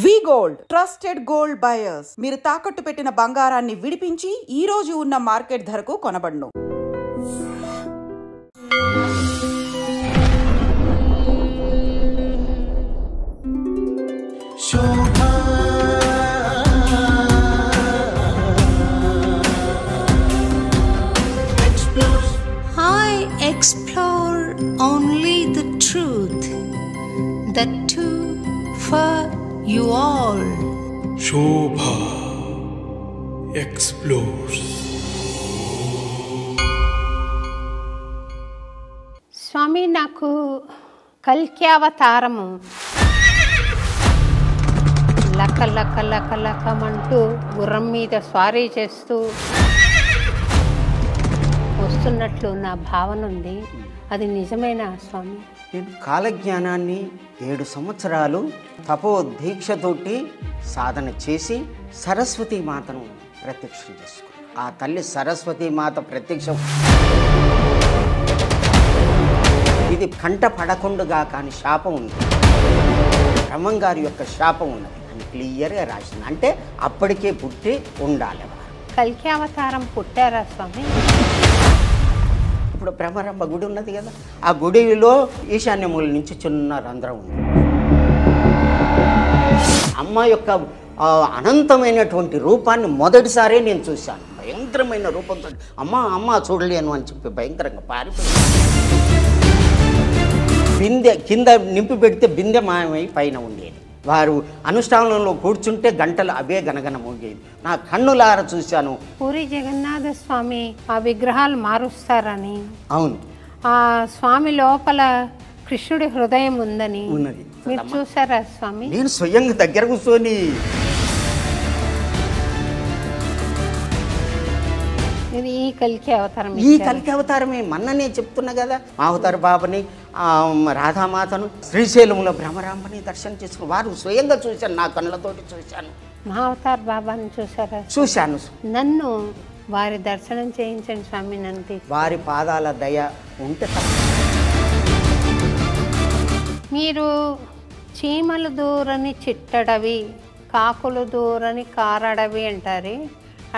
వి gold trusted gold buyers మీరు తాకట్టు పెట్టిన బంగారాన్ని విడిపించి ఈ రోజు ఉన్న మార్కెట్ ధరకు కొనబడును. I explore only the truth, the two for you all. Shobha explores. స్వామి, నాకు కల్కి అవతారము లక లక లక లకమంటూ గుర్రం మీద స్వారీ చేస్తూ వస్తున్నట్లు నా భావన ఉంది. అది నిజమేనా స్వామి? నేను కాలజ్ఞానాన్ని 7 సంవత్సరాలు తపోదీక్షతోటి సాధన చేసి సరస్వతీ మాతను ప్రత్యక్షం చేసుకున్నాను. ఆ తల్లి సరస్వతీ మాత ప్రత్యక్షం ఇది కంట పడకుండగా కానీ శాపం ఉంది. బ్రహ్మంగారి యొక్క శాపం ఉన్నది అని క్లియర్గా రాసింది. అంటే అప్పటికే పుట్టి ఉండాలి. కల్కి అవతారం పుట్టారా స్వామి? ఇప్పుడు బ్రహ్మరంభ గుడి ఉన్నది కదా, ఆ గుడిలో ఈశాన్యమూల నుంచి చిన్న రంధ్రం ఉంది. అమ్మ యొక్క అనంతమైనటువంటి రూపాన్ని మొదటిసారే నేను చూశాను. భయంకరమైన రూపంతో అమ్మ చూడలేను అని చెప్పి భయంకరంగా పారిపోయింది. బిందె కింద నింపి పెడితే బిందె మాయమై పైన ఉండేది. వారు అనుష్ఠానంలో కూర్చుంటే గంటలు అవే గనగన మోగేది. నా కన్నులార చూశాను. పూరి జగన్నాథ స్వామి ఆ విగ్రహాలు మారుస్తారని, అవును, ఆ స్వామి లోపల కృష్ణుడి హృదయం ఉందని ఉన్నది. మీరు చూసారా స్వామి? నేను స్వయంగా దగ్గర కూర్చొని ఇది ఈ కల్కి అవతారం. ఈ కల్కి అవతారమే మన్ననే చెప్తున్నా కదా. మా అవతార బాబని రాధామాతను శ్రీశైలంలో బ్రహ్మరాంబని దర్శనం చేసుకుని వారు స్వయంగా చూశాను. నా కళ్ళతోటి చూశాను. మా అవతార బాబాని చూసారా? చూశాను. నన్ను వారి దర్శనం చేయించండి స్వామి. నన్ను వారి పాదాల దయ ఉంటే మీరు చీమలు దూరని చిట్టడవి, కాకులు దూరని కారడవి అంటారు.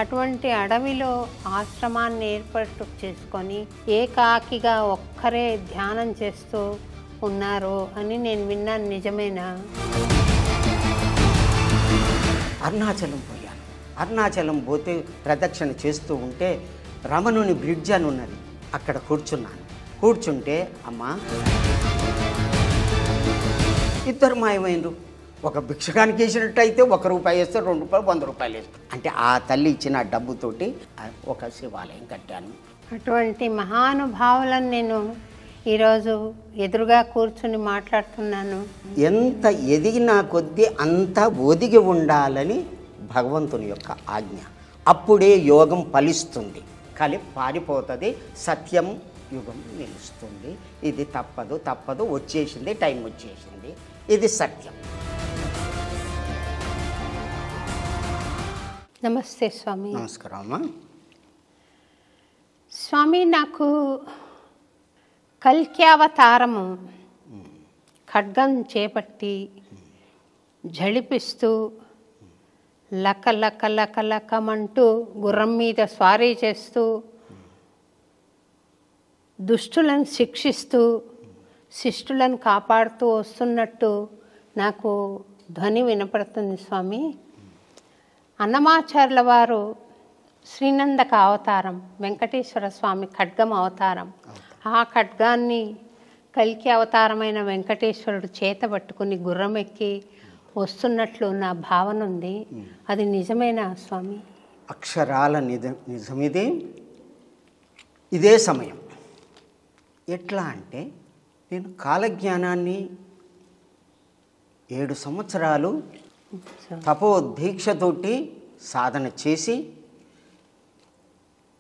అటువంటి అడవిలో ఆశ్రమాన్ని ఏర్పాటు చేసుకొని ఏకాకిగా ఒక్కరే ధ్యానం చేస్తూ ఉన్నారు అని నేను విన్నాను. నిజమేనా? అరుణాచలం పోయాను. అరుణాచలం పోతే ప్రదక్షిణ చేస్తూ ఉంటే రమణుని బ్రిడ్జ్ అని ఉన్నది. అక్కడ కూర్చున్నాను. కూర్చుంటే అమ్మా ఇద్దరు మాయమైనరు. ఒక భిక్షకానికి వేసినట్టయితే ₹1 వేస్తే ₹2, ₹100 వేస్తే, అంటే ఆ తల్లి ఇచ్చిన డబ్బుతోటి ఒక శివాలయం కట్టాను. అటువంటి మహానుభావులను నేను ఈరోజు ఎదురుగా కూర్చుని మాట్లాడుతున్నాను. ఎంత ఎదిగినా కొద్దీ అంత ఒదిగి ఉండాలని భగవంతుని యొక్క ఆజ్ఞ. అప్పుడే యోగం ఫలిస్తుంది. కలి పారిపోతుంది, సత్యం యుగం నిలుస్తుంది. ఇది తప్పదు వచ్చేసింది, టైం వచ్చేసింది. ఇది సత్యం. నమస్తే స్వామి. నమస్కారం అమ్మా. స్వామి, నాకు కల్కి అవతారము ఖడ్గం చేపట్టి జడిపిస్తూ లక లక లక లకమంటూ గుర్రం మీద స్వారీ చేస్తూ దుష్టులను శిక్షిస్తూ శిష్టులను కాపాడుతూ వస్తున్నట్టు నాకు ధ్వని వినపడుతుంది స్వామి. అన్నమాచార్యుల వారు శ్రీనందక అవతారం, వెంకటేశ్వర స్వామి ఖడ్గం అవతారం. ఆ ఖడ్గాన్ని కల్కి అవతారమైన వెంకటేశ్వరుడు చేతబట్టుకుని గుర్రం ఎక్కి వస్తున్నట్లు నా భావన ఉంది. అది నిజమేనా స్వామి? అక్షరాల నిజమిది. ఇదే సమయం. ఎట్లా అంటే నేను కాలజ్ఞానాన్ని 7 సంవత్సరాలు తపోదీక్షతోటి సాధన చేసి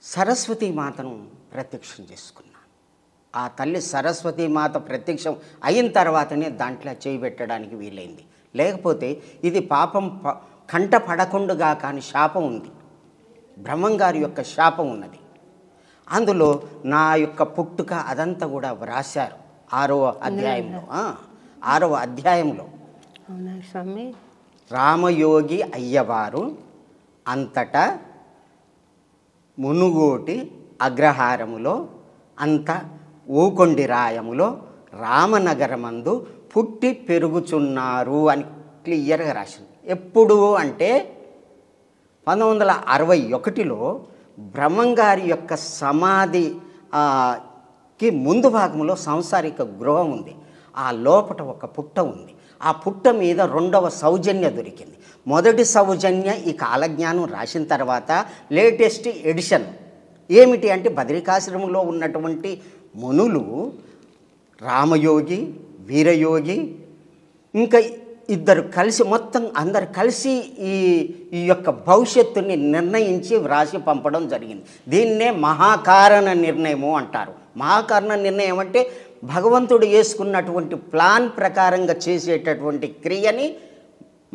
సరస్వతీ మాతను ప్రత్యక్షం చేసుకున్నాను. ఆ తల్లి సరస్వతీ మాత ప్రత్యక్షం అయిన తర్వాతనే దాంట్లో చేయి పెట్టడానికి వీలైంది. లేకపోతే ఇది పాపం కంట పడకుండగా కానీ శాపం ఉంది. బ్రహ్మంగారి యొక్క శాపం ఉన్నది. అందులో నా యొక్క పుట్టుక అదంతా కూడా వ్రాశారు 6వ అధ్యాయంలో. 6వ అధ్యాయంలో అవునా స్వామి? రామయోగి అయ్యవారు అంతటా మునుగోటి అగ్రహారములో అంత ఊకొండి రాయములో రామనగరమందు పుట్టి పెరుగుచున్నారు అని క్లియర్గా రాసింది. ఎప్పుడు అంటే 1961లో బ్రహ్మంగారి యొక్క సమాధికి ముందు భాగంలో సాంసారిక గృహం ఉంది. ఆ లోపల ఒక పుట్ట ఉంది. ఆ పుట్ట మీద 2వ సౌజన్య దొరికింది. మొదటి సౌజన్య ఈ కాలజ్ఞానం రాసిన తర్వాత లేటెస్ట్ ఎడిషన్ ఏమిటి అంటే బద్రికాశ్రమంలో ఉన్నటువంటి మునులు రామయోగి, వీరయోగి, ఇంకా ఇద్దరు కలిసి మొత్తం అందరు కలిసి ఈ యొక్క భవిష్యత్తుని నిర్ణయించి వ్రాసి పంపడం జరిగింది. దీన్నే మహాకారణ నిర్ణయము అంటారు. మహాకారణ నిర్ణయం అంటే భగవంతుడు వేసుకున్నటువంటి ప్లాన్ ప్రకారంగా చేసేటటువంటి క్రియని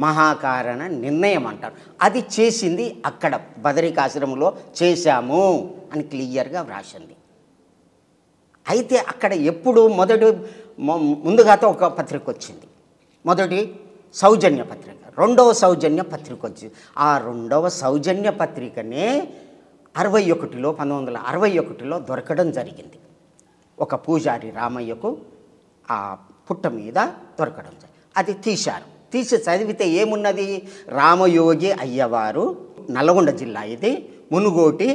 మహాకారణ నిర్ణయం అంటారు. అది చేసింది అక్కడ బదరికాశ్రమంలో చేశాము అని క్లియర్గా వ్రాసింది. అయితే అక్కడ ఎప్పుడు ముందుగాతో ఒక పత్రిక వచ్చింది. మొదటి సౌజన్య పత్రిక, 2వ సౌజన్య పత్రిక వచ్చింది. ఆ 2వ సౌజన్య పత్రికనే 1961లో దొరకడం జరిగింది. ఒక పూజారి రామయ్యకు ఆ పుట్ట మీద దొరకడం జరిగింది. అది తీశారు. తీసి చదివితే ఏమున్నది? రామయోగి అయ్యవారు, నల్గొండ జిల్లా, ఇది మునుగోటి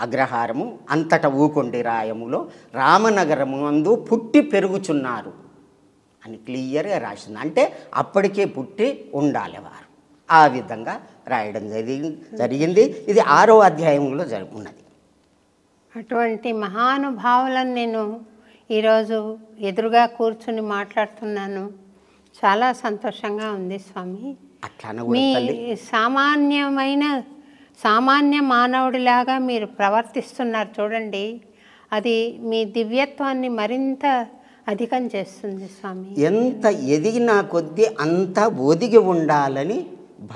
అగ్రహారము అంతట ఊకొండి రాయములో రామనగరము నందు పుట్టి పెరుగుచున్నారు అని క్లియర్గా రాసింది. అంటే అప్పటికే పుట్టి ఉండాలి వారు. ఆ విధంగా రాయడం జరిగింది. ఇది 6వ అధ్యాయంలో ఉన్నది. అటువంటి మహానుభావులను నేను ఈరోజు ఎదురుగా కూర్చుని మాట్లాడుతున్నాను. చాలా సంతోషంగా ఉంది స్వామి. మీ సామాన్య మానవుడిలాగా మీరు ప్రవర్తిస్తున్నారు చూడండి. అది మీ దివ్యత్వాన్ని మరింత అధికం చేస్తుంది స్వామి. ఎంత ఎదిగినా కొద్దీ అంత ఒదిగి ఉండాలని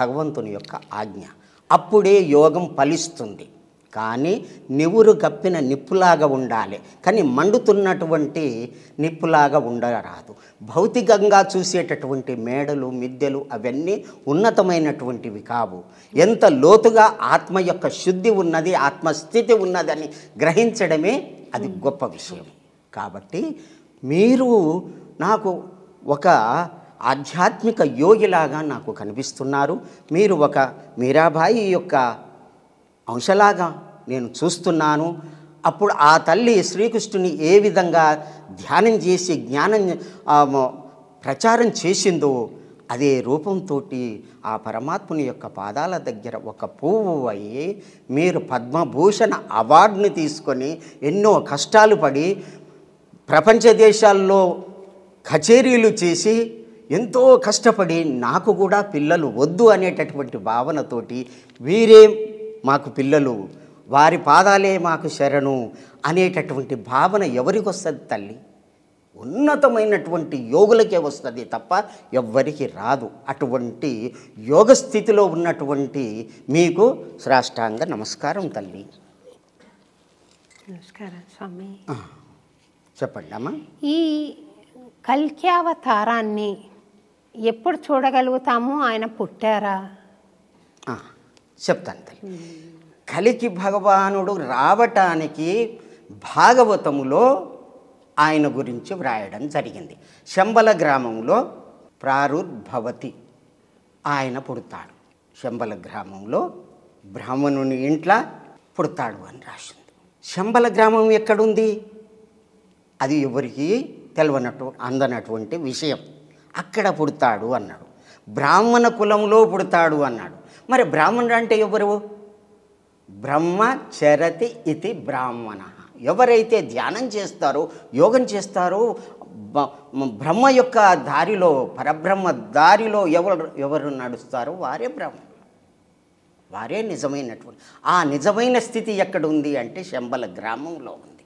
భగవంతుని యొక్క ఆజ్ఞ. అప్పుడే యోగం ఫలిస్తుంది. కానీ నివురు కప్పిన నిప్పులాగా ఉండాలి, కానీ మండుతున్నటువంటి నిప్పులాగా ఉండరాదు. భౌతికంగా చూసేటటువంటి మేడలు, మిద్దెలు అవన్నీ ఉన్నతమైనటువంటివి కావు. ఎంత లోతుగా ఆత్మ యొక్క శుద్ధి ఉన్నది, ఆత్మస్థితి ఉన్నదని గ్రహించడమే అది గొప్ప విషయం. కాబట్టి మీరు నాకు ఒక ఆధ్యాత్మిక యోగిలాగా నాకు కనిపిస్తున్నారు. మీరు ఒక మీరాబాయి యొక్క అంశలాగా నేను చూస్తున్నాను. అప్పుడు ఆ తల్లి శ్రీకృష్ణుని ఏ విధంగా ధ్యానం చేసి జ్ఞానం ప్రచారం చేసిందో అదే రూపంతో ఆ పరమాత్ముని యొక్క పాదాల దగ్గర ఒక పువ్వు అయ్యి మీరు పద్మభూషణ అవార్డుని తీసుకొని ఎన్నో కష్టాలు పడి ప్రపంచ దేశాల్లో కచేరీలు చేసి ఎంతో కష్టపడి నాకు కూడా పిల్లలు వద్దు అనేటటువంటి భావనతోటి వీరే మాకు పిల్లలు, వారి పాదాలే మాకు శరణు అనేటటువంటి భావన ఎవరికి వస్తుంది తల్లి? ఉన్నతమైనటువంటి యోగులకే వస్తుంది తప్ప ఎవ్వరికి రాదు. అటువంటి యోగ స్థితిలో ఉన్నటువంటి మీకు సాష్టాంగ నమస్కారం తల్లి. నమస్కారం స్వామి. చెప్పండి అమ్మా. ఈ కల్క్యావతారాన్ని ఎప్పుడు చూడగలుగుతాము? ఆయన పుట్టారా? చెప్తాను తల్లి. కలికి భగవానుడు రావటానికి భాగవతములో ఆయన గురించి వ్రాయడం జరిగింది. శంబల గ్రామంలో ప్రారుర్భవతి, ఆయన పుడతాడు. శంబల గ్రామంలో బ్రాహ్మణుని ఇంట్లో పుడతాడు అని రాసింది. శంబల గ్రామం ఎక్కడుంది? అది ఎవరికి అందనటువంటి విషయం. అక్కడ పుడతాడు అన్నాడు. బ్రాహ్మణ కులంలో పుడతాడు అన్నాడు. మరి బ్రాహ్మణుడు అంటే ఎవరు? బ్రహ్మచరతి ఇతి బ్రాహ్మణ. ఎవరైతే ధ్యానం చేస్తారో, యోగం చేస్తారో, బ్రహ్మ యొక్క దారిలో, పరబ్రహ్మ దారిలో ఎవరు నడుస్తారో వారే బ్రహ్మ, వారే నిజమైనటువంటి. ఆ నిజమైన స్థితి ఎక్కడ ఉంది అంటే శంబల గ్రామంలో ఉంది.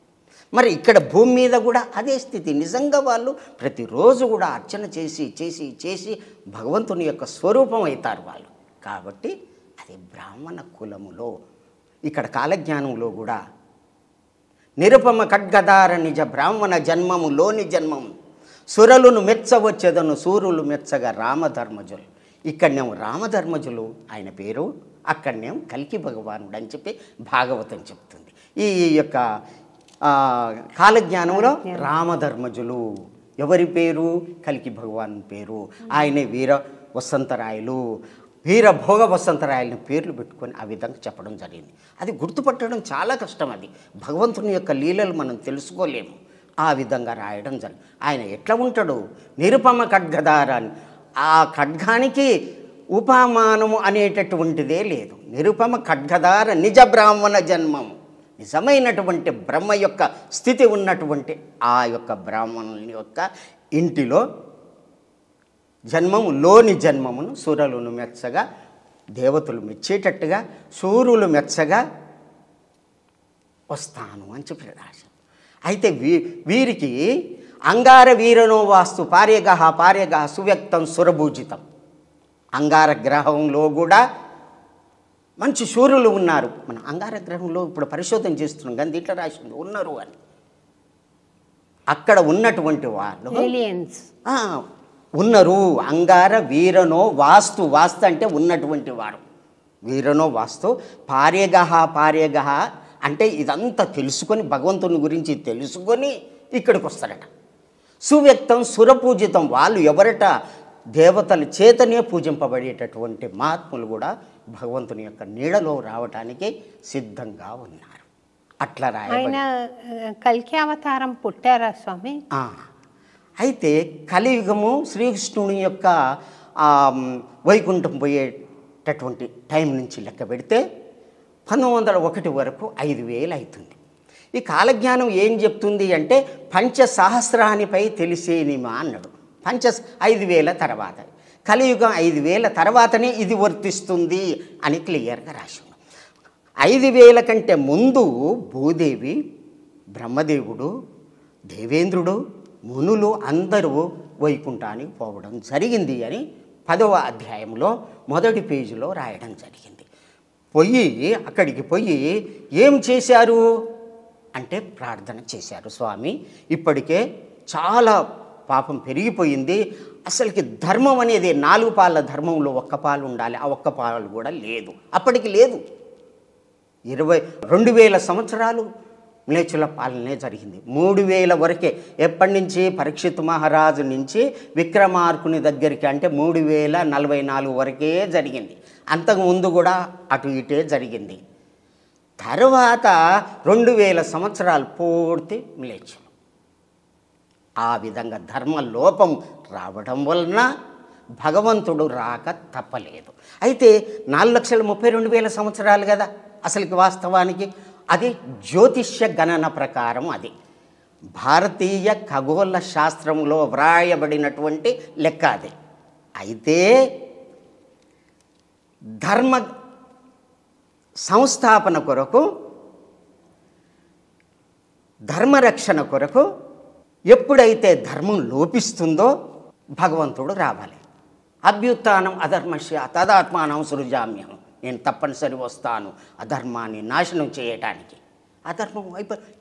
మరి ఇక్కడ భూమి మీద కూడా అదే స్థితి. నిజంగా వాళ్ళు ప్రతిరోజు కూడా అర్చన చేసి చేసి చేసి భగవంతుని యొక్క స్వరూపం అవుతారు వాళ్ళు. కాబట్టి అది బ్రాహ్మణ కులములో. ఇక్కడ కాలజ్ఞానంలో కూడా నిరుపమ ఖడ్గదార నిజ బ్రాహ్మణ జన్మములోని జన్మము సురలును మెచ్చవచ్చెదను సూరులు మెచ్చగా రామధర్మజులు. ఇక్కడనేమో రామధర్మజులు ఆయన పేరు, అక్కడనేమో కల్కి భగవానుడు అని చెప్పి భాగవతం చెప్తుంది. ఈ యొక్క కాలజ్ఞానంలో రామధర్మజులు ఎవరి పేరు? కల్కి భగవాన్ పేరు. ఆయనే వీర వసంతరాయలు, వీరభోగ వసంతరాయలని పేర్లు పెట్టుకొని ఆ విధంగా చెప్పడం జరిగింది. అది గుర్తుపట్టడం చాలా కష్టం. అది భగవంతుని యొక్క లీలలు మనం తెలుసుకోలేము. ఆ విధంగా రాయడం జరిగింది. ఆయన ఎట్లా ఉంటాడు? నిరుపమ ఖడ్గధారాన్ని, ఆ ఖడ్గానికి ఉపమానము అనేటటువంటిదే లేదు. నిరుపమ ఖడ్గధార నిజ బ్రాహ్మణ జన్మము, నిజమైనటువంటి బ్రహ్మ యొక్క స్థితి ఉన్నటువంటి ఆ యొక్క బ్రాహ్మణుని యొక్క ఇంటిలో జన్మము, లోని జన్మమును సూరలును మెచ్చగా, దేవతలు మెచ్చేటట్టుగా, సూర్యులు మెచ్చగా వస్తాను అని చెప్పి రాశారు. అయితే వీరికి అంగార వీరనో వాస్తు పార్యగ సువ్యక్తం సురభూజితం. అంగార గ్రహంలో కూడా మంచి సూర్యులు ఉన్నారు. మన అంగార గ్రహంలో ఇప్పుడు పరిశోధన చేస్తున్నాం కానీ దీంట్లో రాసింది ఉన్నారు అని. అక్కడ ఉన్నటువంటి వాళ్ళు ఉన్నారు. అంగార వీరనో వాస్తు, వాస్తు అంటే ఉన్నటువంటి వారు, వీరనో వాస్తు. పార్యగ అంటే ఇదంతా తెలుసుకొని, భగవంతుని గురించి తెలుసుకొని ఇక్కడికి వస్తారట. సువ్యక్తం సురపూజితం, వాళ్ళు ఎవరట? దేవతల చేతనే పూజింపబడేటటువంటి మహాత్ములు కూడా భగవంతుని యొక్క నీడలో రావటానికి సిద్ధంగా ఉన్నారు. అట్లా ఆయన కల్కి అవతారం పుట్టారా స్వామి? అయితే కలియుగము శ్రీకృష్ణుని యొక్క వైకుంఠం పోయేటటువంటి టైం నుంచి లెక్క పెడితే 1901 వరకు 5000 అవుతుంది. ఈ కాలజ్ఞానం ఏం చెప్తుంది అంటే పంచసహస్రానిపై తెలిసేనిమా అన్నాడు. 5000 తర్వాత, కలియుగం 5000 తర్వాతనే ఇది వర్తిస్తుంది అని క్లియర్గా రాసింది. 5000 కంటే ముందు భూదేవి, బ్రహ్మదేవుడు, దేవేంద్రుడు, మునులు అందరూ వైకుంఠానికి పోవడం జరిగింది అని 10వ అధ్యాయంలో మొదటి పేజీలో రాయడం జరిగింది. అక్కడికి పోయి ఏం చేశారు అంటే ప్రార్థన చేశారు. స్వామి, ఇప్పటికే చాలా పాపం పెరిగిపోయింది, అసలుకి ధర్మం అనేది 4 పాల ధర్మంలో 1 పాలు ఉండాలి, ఆ 1 పాలు కూడా లేదు, అప్పటికి లేదు. 2000 సంవత్సరాలు మ్లేచ్చుల పాలనే జరిగింది. 3000 వరకే. ఎప్పటి నుంచి? పరీక్షిత్ మహారాజు నుంచి విక్రమార్కుని దగ్గరికి, అంటే 3044 వరకే జరిగింది. అంతకుముందు కూడా అటు ఇటే జరిగింది. తర్వాత 2000 సంవత్సరాలు పూర్తి మ్లేచ్చులు. ఆ విధంగా ధర్మ లోపం రావడం వలన భగవంతుడు రాక తప్పలేదు. అయితే 4,32,000 సంవత్సరాలు కదా అసలుకి వాస్తవానికి. అది జ్యోతిష్య గణన ప్రకారం, అది భారతీయ ఖగోళ శాస్త్రంలో వ్రాయబడినటువంటి లెక్క అది. అయితే ధర్మ సంస్థాపన కొరకు, ధర్మరక్షణ కొరకు ఎప్పుడైతే ధర్మం లోపిస్తుందో భగవంతుడు రావాలి. అభ్యుత్థానం అధర్మస్య తదాత్మానం సృజామ్యం, నేను తప్పనిసరి వస్తాను అధర్మాన్ని నాశనం చేయటానికి. అధర్మం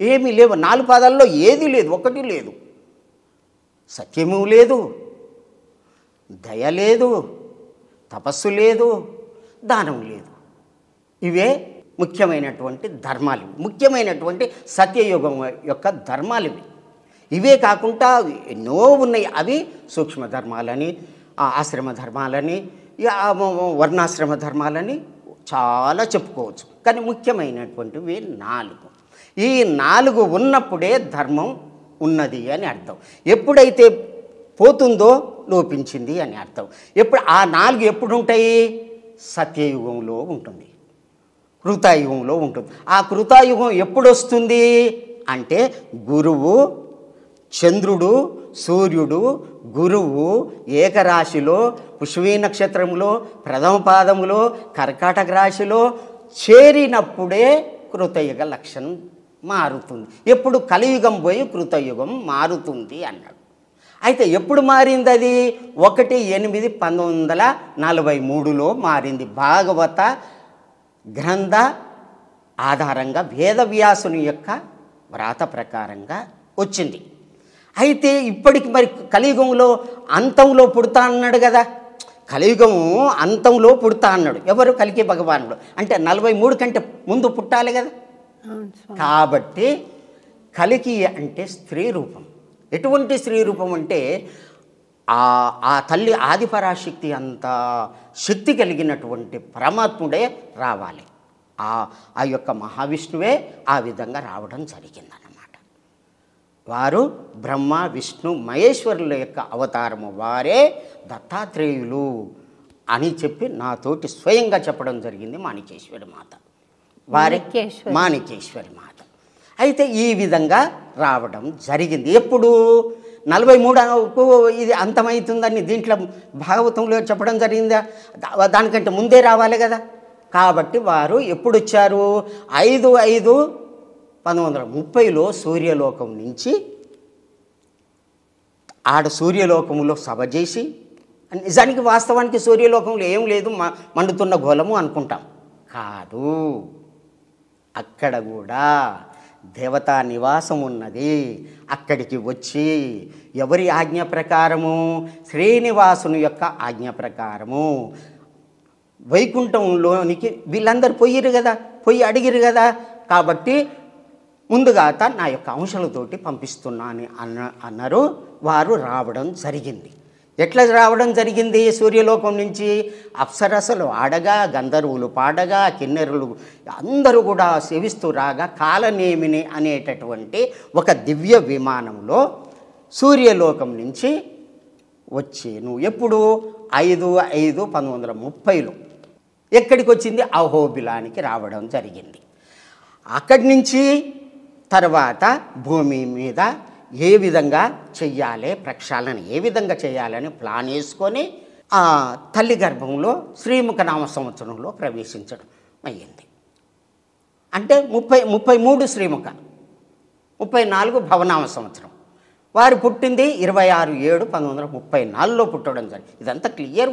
ఏమీ లేవు, 4 పాదాల్లో ఏది లేదు, ఒకటి లేదు. సత్యము లేదు, దయ లేదు, తపస్సు లేదు, దానం లేదు. ఇవే ముఖ్యమైనటువంటి ధర్మాలు, ముఖ్యమైనటువంటి సత్యయుగం యొక్క ధర్మాలు ఇవి. ఇవే కాకుండా ఎన్నో ఉన్నాయి. అవి సూక్ష్మ ధర్మాలని, ఆశ్రమ ధర్మాలని, వర్ణాశ్రమ ధర్మాలని చాలా చెప్పుకోవచ్చు. కానీ ముఖ్యమైనటువంటివి 4. ఈ 4 ఉన్నప్పుడే ధర్మం ఉన్నది అని అర్థం. ఎప్పుడైతే పోతుందో లోపించింది అని అర్థం. ఆ 4 ఎప్పుడు ఉంటాయి? సత్యయుగంలో ఉంటుంది, కృతాయుగంలో ఉంటుంది. ఆ కృతాయుగం ఎప్పుడు వస్తుంది అంటే గురువు, చంద్రుడు, సూర్యుడు, గురువు ఏకరాశిలో, పుష్యమీ నక్షత్రంలో, ప్రథమ పాదములో, కర్కాటక రాశిలో చేరినప్పుడే కృతయుగ లక్షణం మారుతుంది. ఎప్పుడు? కలియుగం పోయి కృతయుగం మారుతుంది అన్నాడు. అయితే ఎప్పుడు మారింది అది? 1/8/1943లో మారింది. భాగవత గ్రంథ ఆధారంగా వేదవ్యాసుని యొక్క వ్రాత ప్రకారంగా వచ్చింది. అయితే ఇప్పటికి మరి కలియుగంలో అంతంలో పుడతా అన్నాడు కదా, కలియుగం అంతంలో పుడతా అన్నాడు. ఎవరు? కలికి భగవానుడు. అంటే 43 కంటే ముందు పుట్టాలి కదా. అవును స్వామి. కాబట్టి కలికి అంటే స్త్రీ రూపం. ఎటువంటి స్త్రీ రూపం అంటే ఆ తల్లి ఆదిపరాశక్తి అంత శక్తి కలిగినటువంటి పరమాత్ముడే రావాలి. ఆ యొక్క మహావిష్ణువే ఆ విధంగా రావడం జరిగిందన్నమాట. వారు బ్రహ్మ విష్ణు మహేశ్వరుల యొక్క అవతారము, వారే దత్తాత్రేయులు అని చెప్పి నాతోటి స్వయంగా చెప్పడం జరిగింది మాణికేశ్వరి మాత. వారి మాణికేశ్వరి మాత. అయితే ఈ విధంగా రావడం జరిగింది. ఎప్పుడు 43కు ఇది అంతమవుతుందని దీంట్లో భాగవతంలో చెప్పడం జరిగిందా? దానికంటే ముందే రావాలి కదా. కాబట్టి వారు ఎప్పుడు వచ్చారు? 5/5/1930లో సూర్యలోకం నుంచి ఆడ సూర్యలోకంలో సభ చేసి, నిజానికి వాస్తవానికి సూర్యలోకంలో ఏం లేదు, మండుతున్న గోళము అనుకుంటాం. కాదు, అక్కడ కూడా దేవతా నివాసం ఉన్నది. అక్కడికి వచ్చి ఎవరి ఆజ్ఞ ప్రకారము? శ్రీనివాసుని యొక్క ఆజ్ఞ ప్రకారము వైకుంఠంలోనికి వీళ్ళందరూ పోయిరు కదా, పోయి అడిగిరు కదా. కాబట్టి ముందుగా నా యొక్క అంశాలతోటి పంపిస్తున్నాను అన్నారు. వారు రావడం జరిగింది. ఎట్లా రావడం జరిగింది? సూర్యలోకం నుంచి అప్సరసలు ఆడగా, గంధర్వులు పాడగా, కిన్నెరులు అందరూ కూడా సేవిస్తూ రాగా కాలనేమిని అనేటటువంటి ఒక దివ్య విమానంలో సూర్యలోకం నుంచి వచ్చేను. ఎప్పుడు? 5/5/1930లో. ఎక్కడికి వచ్చింది? అహోబిలానికి రావడం జరిగింది. అక్కడి నుంచి తర్వాత భూమి మీద ఏ విధంగా చెయ్యాలి, ప్రక్షాళన ఏ విధంగా చేయాలని ప్లాన్ వేసుకొని ఆ తల్లి గర్భంలో శ్రీముఖ నామ సంవత్సరంలో ప్రవేశించడం అయ్యింది. అంటే 33 శ్రీముఖ, 34 భవనామ సంవత్సరం. వారు పుట్టింది 26/7/1934లో పుట్టడం జరిగింది. ఇదంతా క్లియర్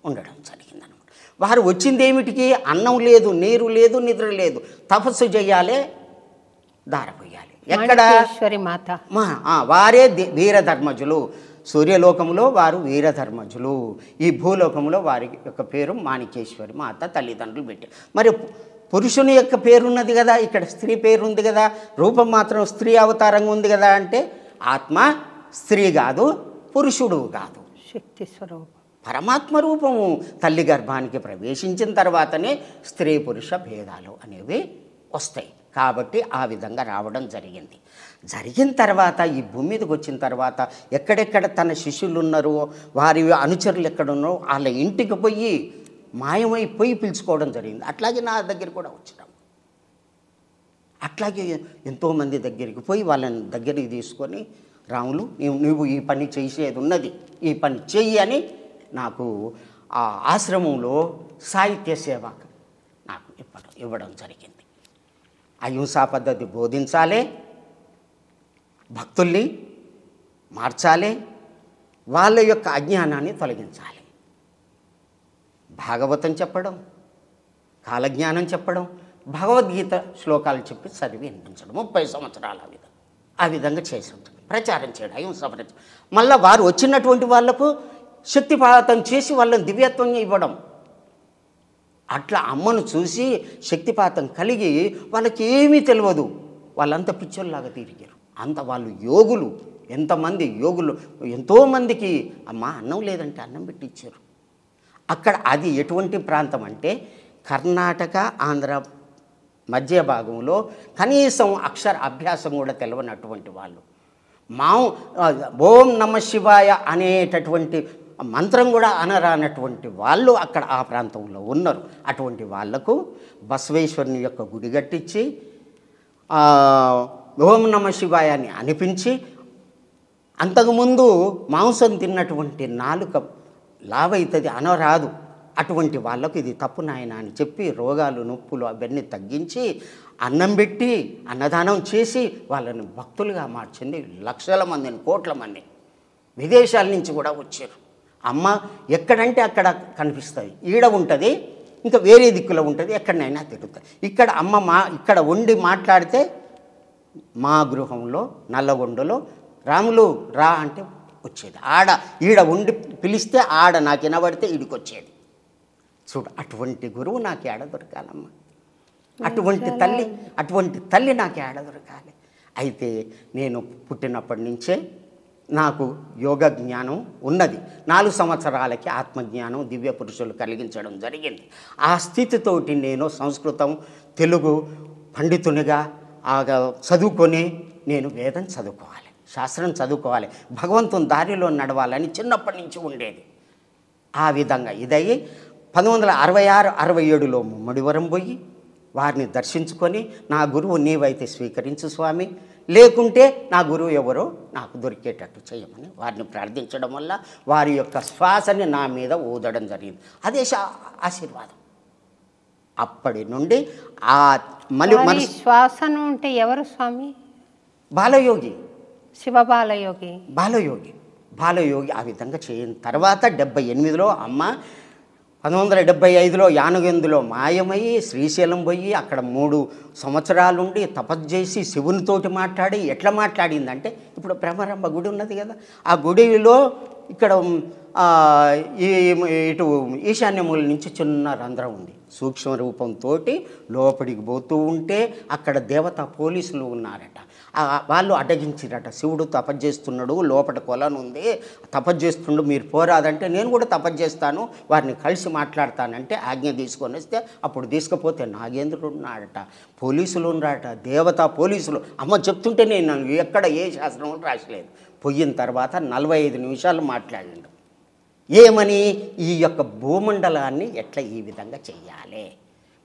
ఉండడం జరిగిందనమాట. వారు వచ్చింది ఏమిటికి? అన్నం లేదు, నీరు లేదు, నిద్ర లేదు, తపస్సు చేయాలి, దారపోయాలి. ఎక్కడ? మాత. వారే వీరధర్మజులు. సూర్యలోకంలో వారు వీరధర్మజులు. ఈ భూలోకంలో వారి యొక్క పేరు మాణికేశ్వరి మాత తల్లిదండ్రులు పెట్టారు. మరి పురుషుని యొక్క పేరున్నది కదా, ఇక్కడ స్త్రీ పేరు ఉంది కదా, రూపం మాత్రం స్త్రీ అవతారంగా ఉంది కదా. అంటే ఆత్మ స్త్రీ కాదు, పురుషుడు కాదు, శక్తి స్వరూపం, పరమాత్మ రూపము. తల్లి గర్భానికి ప్రవేశించిన తర్వాతనే స్త్రీ పురుష భేదాలు అనేవి వస్తాయి. కాబట్టి ఆ విధంగా రావడం జరిగింది. జరిగిన తర్వాత ఈ భూమి మీదకి వచ్చిన తర్వాత ఎక్కడెక్కడ తన శిష్యులు ఉన్నారో, వారి అనుచరులు ఎక్కడున్నారో వాళ్ళ ఇంటికి పోయి మాయమైపోయి పిలుచుకోవడం జరిగింది. అట్లాగే నా దగ్గర కూడా వచ్చినాం. అట్లాగే ఎంతోమంది దగ్గరికి పోయి వాళ్ళని దగ్గరికి తీసుకొని, రాములు నువ్వు ఈ పని చేసేది ఉన్నది, ఈ పని చెయ్యి అని నాకు ఆ ఆశ్రమంలో సాహిత్య సేవ నాకు ఇవ్వడం జరిగింది. అహింసా పద్ధతి బోధించాలి, భక్తుల్ని మార్చాలి, వాళ్ళ యొక్క అజ్ఞానాన్ని తొలగించాలి. భాగవతం చెప్పడం, కాలజ్ఞానం చెప్పడం, భగవద్గీత శ్లోకాలు చెప్పి చదివి వినిపించడం 30 సంవత్సరాలు ఆ విధంగా చేసి ఉంటుంది. ప్రచారం చేయడం, అహింసా ప్రచారం. మళ్ళీ వారు వచ్చినటువంటి వాళ్లకు శక్తిపాతం చేసి వాళ్ళని దివ్యత్వం ఇవ్వడం. అట్లా అమ్మను చూసి శక్తిపాతం కలిగి వాళ్ళకి ఏమీ తెలియదు, వాళ్ళంతా పిచ్చోళ్ళలాగా తిరిగారు. అంత వాళ్ళు యోగులు. ఎంతమంది యోగులు, ఎంతోమందికి అమ్మ అన్నం లేదంటే అన్నం పెట్టించారు. అక్కడ అది ఎటువంటి ప్రాంతం అంటే కర్ణాటక ఆంధ్ర మధ్య భాగంలో కనీసం అక్షర అభ్యాసం కూడా తెలియనటువంటి వాళ్ళు, ఓం నమ శివాయ అనేటటువంటి మంత్రం కూడా అనరానటువంటి వాళ్ళు అక్కడ ఆ ప్రాంతంలో ఉన్నారు. అటువంటి వాళ్లకు బసవేశ్వరుని యొక్క గుడి కట్టించి ఓం నమ శివాయ అని అనిపించి, అంతకుముందు మాంసం తిన్నటువంటి నాలుక లావైతుంది అనరాదు, అటువంటి వాళ్ళకు ఇది తప్పు నాయన అని చెప్పి రోగాలు నొప్పులు అవన్నీ తగ్గించి అన్నం పెట్టి అన్నదానం చేసి వాళ్ళని భక్తులుగా మార్చింది. లక్షల మందిని, కోట్ల మంది విదేశాల నుంచి కూడా వచ్చారు. అమ్మ ఎక్కడంటే అక్కడ కనిపిస్తుంది, ఈడ ఉంటుంది, ఇంకా వేరే దిక్కులో ఉంటుంది, ఎక్కడనైనా తిరుగుతుంది. ఇక్కడ అమ్మ ఇక్కడ ఉండి మాట్లాడితే మా గృహంలో నల్లగొండలో రాములు రా అంటే వచ్చేది. ఈడ ఉండి పిలిస్తే ఆడ నాకు వినబడితే ఈడికొచ్చేది. చూడు, అటువంటి గురువు నాకు ఏడ దొరకాలమ్మా, అటువంటి తల్లి నాకు ఏడ దొరకాలి. అయితే నేను పుట్టినప్పటి నుంచే నాకు యోగ జ్ఞానం ఉన్నది. 4 సంవత్సరాలకి ఆత్మజ్ఞానం దివ్య పురుషులు కలిగించడం జరిగింది. ఆ స్థితితోటి నేను సంస్కృతం తెలుగు పండితునిగా చదువుకొని నేను వేదం చదువుకోవాలి, శాస్త్రం చదువుకోవాలి, భగవంతుని దారిలో నడవాలని చిన్నప్పటి నుంచి ఉండేది. ఆ విధంగా ఇదయ్యి 1966-67లో ముమ్మడివరం పోయి వారిని దర్శించుకొని, నా గురువు నీవైతే స్వీకరించు స్వామి, లేకుంటే నా గురువు ఎవరో నాకు దొరికేటట్టు చేయమని వారిని ప్రార్థించడం వల్ల వారి యొక్క శ్వాసని నా మీద ఊదడం జరిగింది. అదే ఆశీర్వాదం. అప్పటి నుండి ఆ శ్వాసను అంటే ఎవరు స్వామి? బాలయోగి, శివ బాలయోగి ఆ విధంగా చేయని తర్వాత 78లో అమ్మ 1975లో యానగందులో మాయమయ్యి శ్రీశైలం పోయి అక్కడ 3 సంవత్సరాలుండి తపస్సు చేసి శివునితోటి మాట్లాడి ఎట్లా మాట్లాడిందంటే, ఇప్పుడు బ్రహ్మరంభ గుడి ఉన్నది కదా, ఆ గుడిలో ఇక్కడ ఇటు ఈశాన్యమూల నుంచి చిన్న రంధ్రం ఉంది. సూక్ష్మ రూపంతో లోపలికి పోతూ ఉంటే అక్కడ దేవతా పోలీసులు ఉన్నారట. వాళ్ళు అడ్డగించిరట. శివుడు తపస్సు చేస్తున్నాడు, లోపల కొలను ఉంది, తపస్సు చేస్తుండు, మీరు పోరాదంటే నేను కూడా తపస్సు చేస్తాను, వారిని కలిసి మాట్లాడతానంటే ఆజ్ఞ తీసుకొని వస్తే అప్పుడు తీసుకుపోతే నాగేంద్రుడు ఉన్నాడట, పోలీసులు ఉన్నారట, దేవతా పోలీసులు. అమ్మ చెప్తుంటే నేను ఎక్కడ ఏ శాస్త్రం రాసలేదు. పోయిన తర్వాత 45 నిమిషాలు మాట్లాడిండు. ఏమని? ఈ యొక్క భూమండలాన్ని ఎట్లా ఈ విధంగా చెయ్యాలి,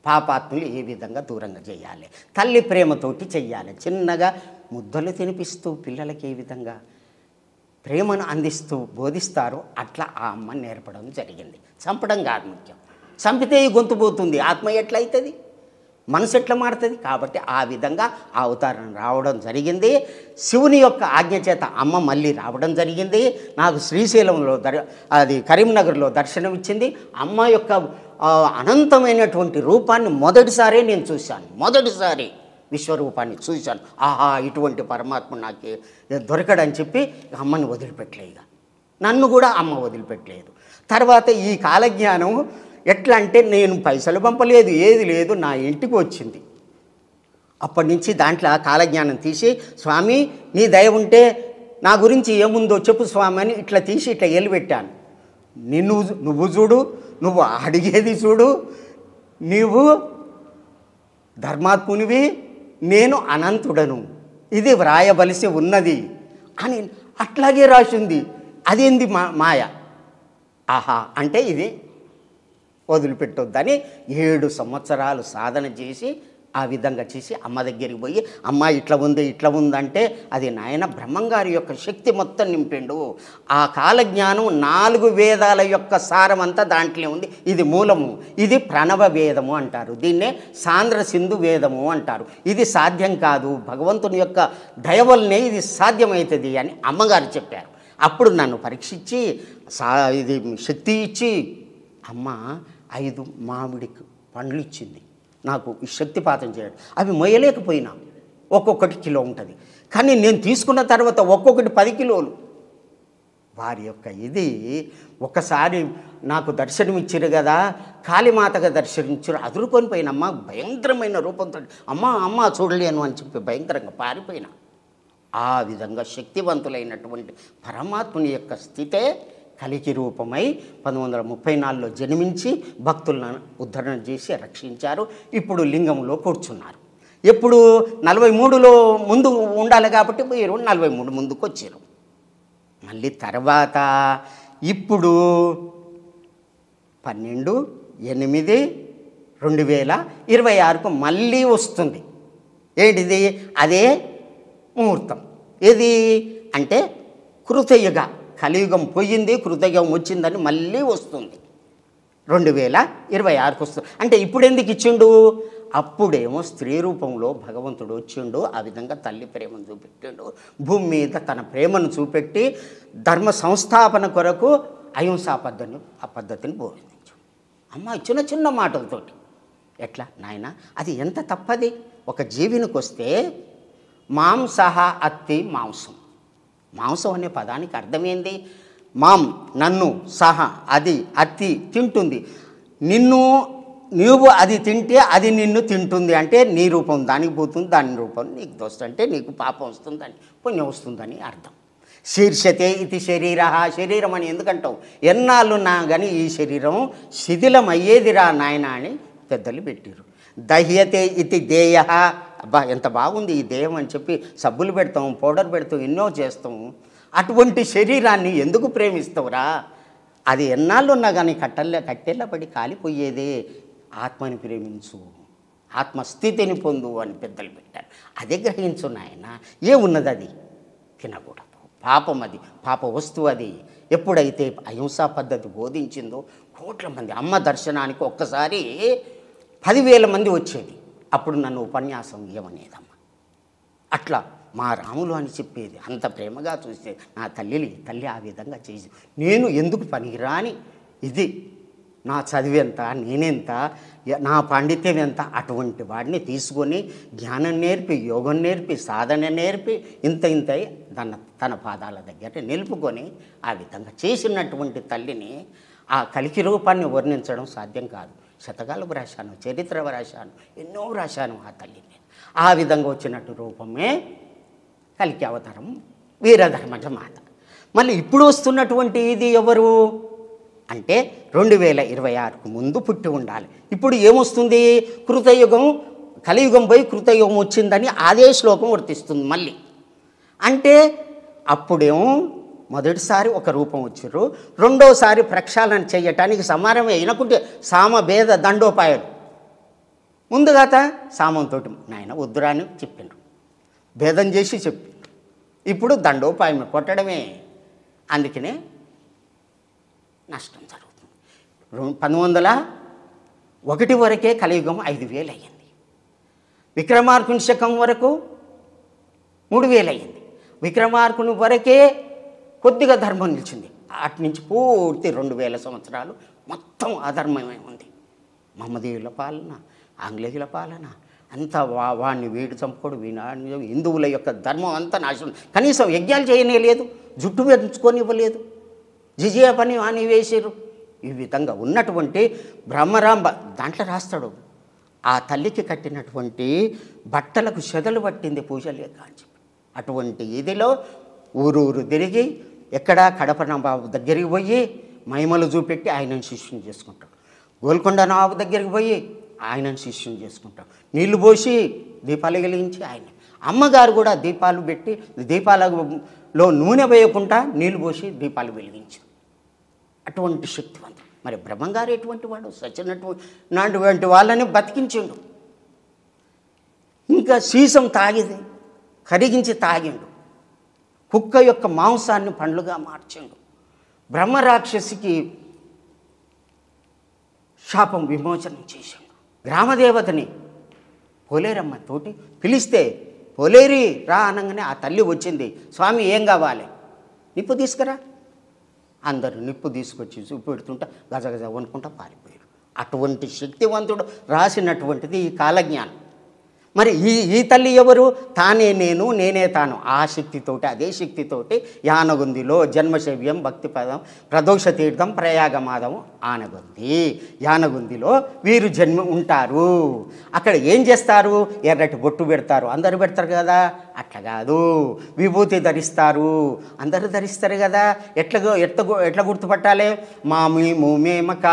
పాపాత్ములు ఏ విధంగా దూరంగా చేయాలి, తల్లి ప్రేమతోటి చెయ్యాలి, చిన్నగా ముద్దలు తినిపిస్తూ పిల్లలకి ఏ విధంగా ప్రేమను అందిస్తూ బోధిస్తారో అట్లా ఆ అమ్మ నేర్పడం జరిగింది. చంపడం కాదు ముఖ్యం, చంపితే ఈ గొంతు పోతుంది, ఆత్మ ఎట్లయితుంది, మనసు ఎట్లా మారుతుంది. కాబట్టి ఆ విధంగా ఆ అవతారం రావడం జరిగింది. శివుని యొక్క ఆజ్ఞ చేత అమ్మ మళ్ళీ రావడం జరిగింది. నాకు శ్రీశైలంలో కరీంనగర్లో దర్శనం ఇచ్చింది. అమ్మ యొక్క అనంతమైనటువంటి రూపాన్ని మొదటిసారే నేను చూశాను, మొదటిసారి విశ్వరూపాన్ని చూశాను. ఆహా, ఇటువంటి పరమాత్మ నాకు దొరకడని చెప్పి అమ్మని వదిలిపెట్టలేదు, నన్ను కూడా అమ్మ వదిలిపెట్టలేదు. తర్వాత ఈ కాలజ్ఞానం ఎట్లా అంటే, నేను పైసలు పంపలేదు, ఏది లేదు, నా ఇంటికి వచ్చింది. అప్పటి నుంచి దాంట్లో కాలజ్ఞానం తీసి, స్వామి నీ దయ ఉంటే నా గురించి ఏముందో చెప్పు స్వామి అని ఇట్లా తీసి ఇట్లా ఎలిపెట్టాను. నువ్వు చూడు, నువ్వు అడిగేది చూడు, నీవు ధర్మాత్మునివి, నేను అనంతుడను, ఇది వ్రాయవలసి ఉన్నది అని అట్లాగే రాసింది. అదేంది మాయ? ఆహా అంటే ఇది వదిలిపెట్టొద్దని 7 సంవత్సరాలు సాధన చేసి ఆ విధంగా చేసి అమ్మ దగ్గరికి పోయి, అమ్మ ఇట్లా ఉందంటే అది నాయన బ్రహ్మంగారి యొక్క శక్తి మొత్తం నింపిండు. ఆ కాలజ్ఞానం 4 వేదాల యొక్క సారం అంతా దాంట్లో ఉంది. ఇది మూలము, ఇది ప్రణవ వేదము అంటారు, దీన్నే సాంద్ర సింధు వేదము అంటారు. ఇది సాధ్యం కాదు, భగవంతుని యొక్క దయ వల్లనే ఇది సాధ్యమవుతుంది అని అమ్మగారు చెప్పారు. అప్పుడు నన్ను పరీక్షించి ఇది శక్తి ఇచ్చి అమ్మ 5 మామిడి పండ్లు ఇచ్చింది నాకు ఈ శక్తిపాతం చేయడం. అవి మొయ్యలేకపోయినా, ఒక్కొక్కటి కిలో ఉంటుంది, కానీ నేను తీసుకున్న తర్వాత ఒక్కొక్కటి 10 కిలోలు. వారి యొక్క ఇది ఒకసారి నాకు దర్శనం ఇచ్చారు కదా, కాళీమాతగా దర్శనించారు, అదురుకొని పోయినమ్మ, భయంకరమైన రూపంతో అమ్మ చూడలేను అని చెప్పి భయంకరంగా పారిపోయినా. ఆ విధంగా శక్తివంతులైనటువంటి పరమాత్ముని యొక్క స్థితే కలికి రూపమై 1934లో జన్మించి భక్తులను ఉద్ధరణ చేసి రక్షించారు. ఇప్పుడు లింగంలో కూర్చున్నారు. ఎప్పుడు 43లో ముందు ఉండాలి కాబట్టి మీరు 43 ముందుకు వచ్చారు. మళ్ళీ తర్వాత ఇప్పుడు 12/8/2026కు మళ్ళీ వస్తుంది. ఏంటిది? అదే ముహూర్తం. ఏది అంటే కృతయుగ, కలియుగం పోయింది, కృతయుగం వచ్చిందని మళ్ళీ వస్తుంది. 2026కు వస్తుంది. అంటే ఇప్పుడు ఎందుకు ఇచ్చిండు? అప్పుడేమో స్త్రీ రూపంలో భగవంతుడు వచ్చిండు, ఆ విధంగా తల్లి ప్రేమను చూపెట్టిండు, భూమి మీద తన ప్రేమను చూపెట్టి ధర్మ సంస్థాపన కొరకు అహింసా పద్ధతిని బోధించు. అమ్మ చిన్న చిన్న మాటలతోటి ఎట్లా నాయన, అది ఎంత తప్పది. ఒక జీవినికి వస్తే మాంసహ అత్తి మాంసం, మాంసం అనే పదానికి అర్థమేంది? మాం నన్ను, సహ అది అతి తింటుంది, నీవు అది తింటే అది నిన్ను తింటుంది అంటే నీ రూపం దానికి పోతుంది, దాని రూపం నీకు దోస్తుంటే నీకు పాపం వస్తుందని పుణ్యం వస్తుందని అర్థం. శీర్షతే ఇది శరీర, శరీరం అని ఎందుకంటావు? ఎన్నాళ్ళున్నా కానీ ఈ శరీరం శిథిలం అయ్యేదిరా నాయన అని పెద్దలు పెట్టారు. దహ్యతే ఇది దేయ, అబ్బా ఎంత బాగుంది ఈ దేహం అని చెప్పి సబ్బులు పెడతాం, పౌడర్ పెడతాం, ఎన్నో చేస్తాం. అటువంటి శరీరాన్ని ఎందుకు ప్రేమిస్తావురా? అది ఎన్నాళ్ళున్నా కానీ కట్టెల్లా పడి కాలిపోయేదే. ఆత్మని ప్రేమించు, ఆత్మస్థితిని పొందు అని పెద్దలు పెట్టారు. అదే గ్రహించు నాయన. ఏమున్నది అది? తినకూడదు, పాపం, అది పాప వస్తువు. అది ఎప్పుడైతే అహింసా పద్ధతి బోధించిందో కోట్ల మంది అమ్మ దర్శనానికి ఒక్కసారి 10,000 మంది వచ్చేది. అప్పుడు నన్ను ఉపన్యాసం ఇవ్వమనేదమ్మ. అట్లా మా రాములు అని చెప్పేది. అంత ప్రేమగా చూస్తే నా తల్లి ఆ విధంగా చేసి నేను ఎందుకు పనికిరాని, ఇది నా చదివెంత, నేనెంత, నా పాండిత్యం ఎంత, అటువంటి వాడిని తీసుకొని జ్ఞానం నేర్పి, యోగం నేర్పి, సాధన నేర్పి ఇంత తన పాదాల దగ్గర నిలుపుకొని ఆ విధంగా చేసినటువంటి తల్లిని ఆ కలికి రూపాన్ని వర్ణించడం సాధ్యం కాదు. శతకాలు రాశాను, చరిత్ర రాశాను, ఎన్నో రాశాను ఆ తల్లిని. ఆ విధంగా వచ్చినట్టు రూపమే కలికి అవతారం వీరధర్మజ మాత. మళ్ళీ ఇప్పుడు వస్తున్నటువంటి ఇది ఎవరు అంటే 2026కు ముందు పుట్టి ఉండాలి. ఇప్పుడు ఏమొస్తుంది? కృతయుగం, కలియుగం పోయి కృతయుగం వచ్చిందని అదే శ్లోకం వర్తిస్తుంది మళ్ళీ. అంటే అప్పుడేమో మొదటిసారి ఒక రూపం వచ్చారు, రెండోసారి ప్రక్షాళన చేయటానికి సమానమే అయినకుంటే సామభేద దండోపాయాలు. ముందుగాత సామంతో నాయన వద్దురా అని చెప్పిండ్రు, భేదం చేసి చెప్పిండ్రు. ఇప్పుడు దండోపాయం కొట్టడమే. అందుకనే నష్టం జరుగుతుంది. 1901 వరకే కలియుగం 5,000 అయ్యింది. విక్రమార్కుని శకం వరకు 3,000 అయ్యింది. విక్రమార్కుని వరకే కొద్దిగా ధర్మం నిలిచింది. అటు నుంచి పూర్తి 2,000 సంవత్సరాలు మొత్తం అధర్మమే ఉంది. మహమ్మదీయుల పాలన, ఆంగ్లేయుల పాలన అంతా వాడిని వీడు చంపుకోడు, హిందువుల యొక్క ధర్మం అంతా నాశనం. కనీసం యజ్ఞాలు చేయలేదు, జుట్టు పెంచుకొని ఇవ్వలేదు, జిజియా పని అని వేసారు. ఈ విధంగా ఉన్నటువంటి బ్రహ్మరాంబ దాంట్లో రాస్తాడు, ఆ తల్లికి కట్టినటువంటి బట్టలకు చెదలు పట్టింది పూజలేక అని చెప్పి. అటువంటి ఇదిలో ఊరూరు తిరిగి ఎక్కడా కడప బాబు దగ్గరికి పోయి మహిమలు చూపెట్టి ఆయనను శిష్యుని చేసుకుంటాడు. గోల్కొండ నవాబు దగ్గరికి పోయి ఆయనను శిష్యుని చేసుకుంటాడు. నీళ్లు పోసి దీపాలు వెలిగించి ఆయన అమ్మగారు కూడా దీపాలు పెట్టి దీపాలలో నూనె వేయకుండా నీళ్లు పోసి దీపాలు వెలిగించారు. అటువంటి శక్తివంతుడు. మరి బ్రహ్మంగారు ఎటువంటి వాడు? సచ్చినటువంటి వాళ్ళని బతికించిండు. ఇంకా సీసం తాగిది కరిగించి తాగిండు. కుక్క యొక్క మాంసాన్ని పండ్లుగా మార్చిండు. బ్రహ్మరాక్షసికి శాపం విమోచనం చేసిండు. గ్రామదేవతని పోలేరమ్మ తోటి పిలిస్తే పోలేరి రా అనగానే ఆ తల్లి వచ్చింది. స్వామి ఏం కావాలి? నిప్పు తీసుకురా. అందరూ నిప్పు తీసుకొచ్చి చూపెడుతుంటా గజగజ వనుకుంటా పారిపోయారు. అటువంటి శక్తివంతుడు రాసినటువంటిది ఈ కాలజ్ఞానం. మరి ఈ తల్లి ఎవరు? తానే నేను, నేనే తాను. ఆ శక్తితోటి, అదే శక్తితోటి యానగుందిలో జన్మశవ్యం భక్తిపదం ప్రదోష తీర్థం ప్రయాగమాదం ఆనగుంది. యానగుందిలో వీరు జన్మ ఉంటారు. అక్కడ ఏం చేస్తారు? ఎర్రటి బొట్టు పెడతారు. అందరూ పెడతారు కదా, అట్లా కాదు. విభూతి ధరిస్తారు, అందరూ ధరిస్తారు కదా. ఎట్లా గుర్తుపట్టాలి? మామి మూమేమక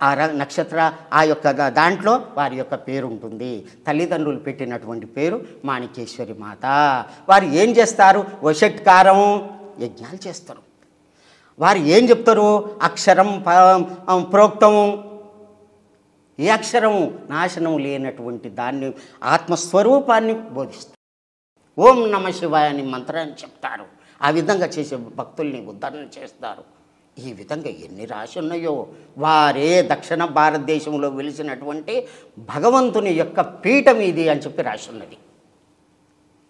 ఆ నక్షత్ర ఆ యొక్క దాంట్లో వారి యొక్క పేరు ఉంటుంది. తల్లిదండ్రులు పెట్టినటువంటి పేరు మాణికేశ్వరి మాత. వారు ఏం చేస్తారు? వషట్కారం యజ్ఞాలు చేస్తారు. వారు ఏం చెప్తారు? అక్షరం ప్రోక్తం. ఏ అక్షరము నాశనం లేనటువంటి దాన్ని ఆత్మస్వరూపాన్ని బోధిస్తారు. ఓం నమ శివాయ అని మంత్రాన్ని చెప్తారు. ఆ విధంగా చేసే భక్తుల్ని ఉద్ధరణ చేస్తారు. ఈ విధంగా ఎన్ని రాసి ఉన్నాయో. వారే దక్షిణ భారతదేశంలో వెలిసినటువంటి భగవంతుని యొక్క పీఠం ఇది అని చెప్పి రాసి ఉన్నది.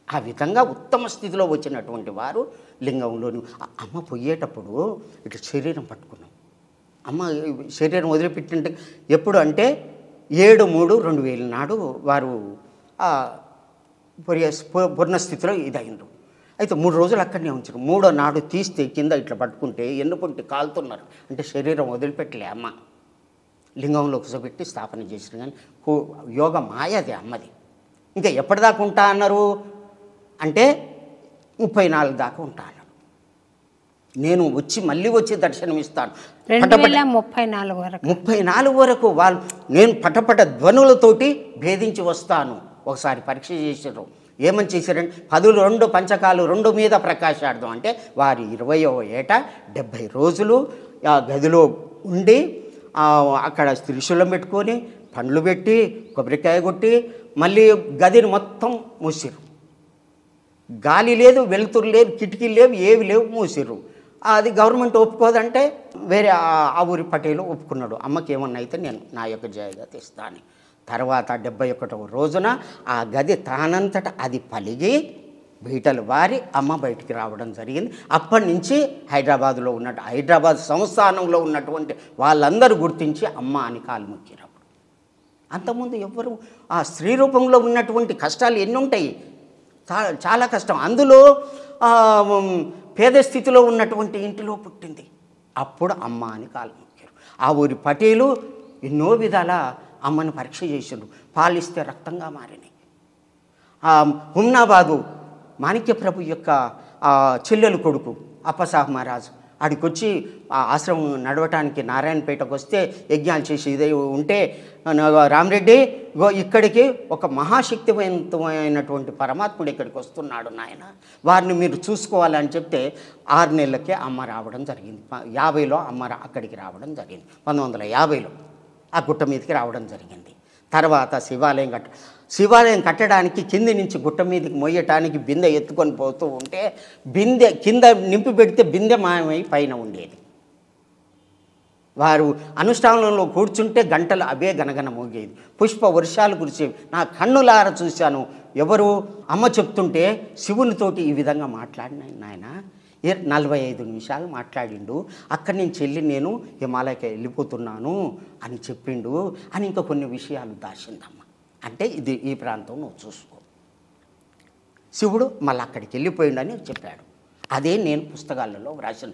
ఆ విధంగా ఉత్తమ స్థితిలో వచ్చినటువంటి వారు లింగంలోని అమ్మ పోయేటప్పుడు ఇట్లా శరీరం పట్టుకున్నాం. అమ్మ శరీరం వదిలిపెట్టింటే ఎప్పుడు అంటే 7/3/2000 నాడు వారు పూర్ణస్థితిలో ఇదైనరు. అయితే 3 రోజులు అక్కడనే ఉంచారు. 3వ నాడు తీస్తే కింద ఇట్లా పట్టుకుంటే ఎన్నుకుంటే కాలుతున్నారు. అంటే శరీరం వదిలిపెట్టలే అమ్మ. లింగంలో కూర్చోబెట్టి స్థాపన చేసిన కానీ యోగ మాయది అమ్మది. ఇంకా ఎప్పటిదాకా ఉంటా అన్నారు అంటే 34 దాకా ఉంటా అన్నారు. నేను మళ్ళీ వచ్చి దర్శనం ఇస్తాను. 2034 వరకు 34 వరకు వాళ్ళు నేను పటపట ధ్వనులతోటి భేదించి వస్తాను. ఒకసారి పరీక్ష చేశారు. ఏమని చేశారంటే 12 పంచకాలు 2 మీద ప్రకాశార్థం అంటే వారి 20వ ఏట 70 రోజులు ఆ గదిలో ఉండి అక్కడ త్రిశూలం పెట్టుకొని పండ్లు పెట్టి కొబ్బరికాయ కొట్టి మళ్ళీ గదిని మొత్తం మూసిరు. గాలి లేదు, వెలుతురు లేదు, కిటికీలు లేవు, ఏవి లేవు, మూసిరు. అది గవర్నమెంట్ ఒప్పుకోదంటే వేరే ఆ ఊరి పటేలు ఒప్పుకున్నాడు. అమ్మకి ఏమన్నా అయితే నేను నా యొక్క జాయిగా తెస్తాను. తర్వాత 71వ రోజున ఆ గది తానంతట అది పలిగి బీటలు వారి అమ్మ బయటికి రావడం జరిగింది. అప్పటి నుంచి హైదరాబాద్ సంస్థానంలో ఉన్నటువంటి వాళ్ళందరూ గుర్తించి అమ్మ అని కాలు మొక్కినప్పుడు. అంతకుముందు ఎవ్వరు ఆ స్త్రీ రూపంలో ఉన్నటువంటి కష్టాలు ఎన్ని ఉంటాయి, చాలా కష్టం. అందులో పేద స్థితిలో ఉన్నటువంటి ఇంటిలో పుట్టింది. అప్పుడు అమ్మ అని కాలు మొక్కారు. ఆ ఊరి పటేలు ఎన్నో విధాల అమ్మను పరీక్ష చేసిండు. పాలిస్తే రక్తంగా మారినాయి. హుమ్నాబాదు మాణిక్యప్రభు యొక్క చెల్లెలు కొడుకు అప్పసాహ్ మహారాజు ఆడికొచ్చి ఆ ఆశ్రమం నడవటానికి నారాయణపేటకు వస్తే యజ్ఞాలు చేసి ఇదే ఉంటే రామరెడ్డి ఇక్కడికి ఒక మహాశక్తివంతమైనటువంటి పరమాత్ముడు ఇక్కడికి వస్తున్నాడు నాయన, వారిని మీరు చూసుకోవాలని చెప్తే 6 నెలలకే అమ్మ రావడం జరిగింది. 50లో అమ్మ అక్కడికి రావడం జరిగింది. 1950లో ఆ గుట్ట మీదకి రావడం జరిగింది. తర్వాత శివాలయం కట్టడానికి కింది నుంచి గుట్ట మీదకి మొయ్యటానికి బిందె ఎత్తుకొని పోతూ ఉంటే బిందె కింద నింపి పెడితే బిందె మాయమై పైన ఉండేది. వారు అనుష్ఠానంలో కూర్చుంటే గంటలు అవే గనగన మోగేది. పుష్ప వర్షాలు కురిసేవి. నా కన్నులార చూశాను. ఎవరు అమ్మ చెప్తుంటే శివునితోటి ఈ విధంగా మాట్లాడిన నాయన 45 నిమిషాలు మాట్లాడిండు. అక్కడి నుంచి వెళ్ళి నేను హిమాలయకి వెళ్ళిపోతున్నాను అని చెప్పిండు అని ఇంకా కొన్ని విషయాలు దాచిందమ్మ. అంటే ఇది ఈ ప్రాంతం నువ్వు చూసుకో. శివుడు మళ్ళీ అక్కడికి వెళ్ళిపోయిండని చెప్పాడు. అదే నేను పుస్తకాలలో వ్రాసిన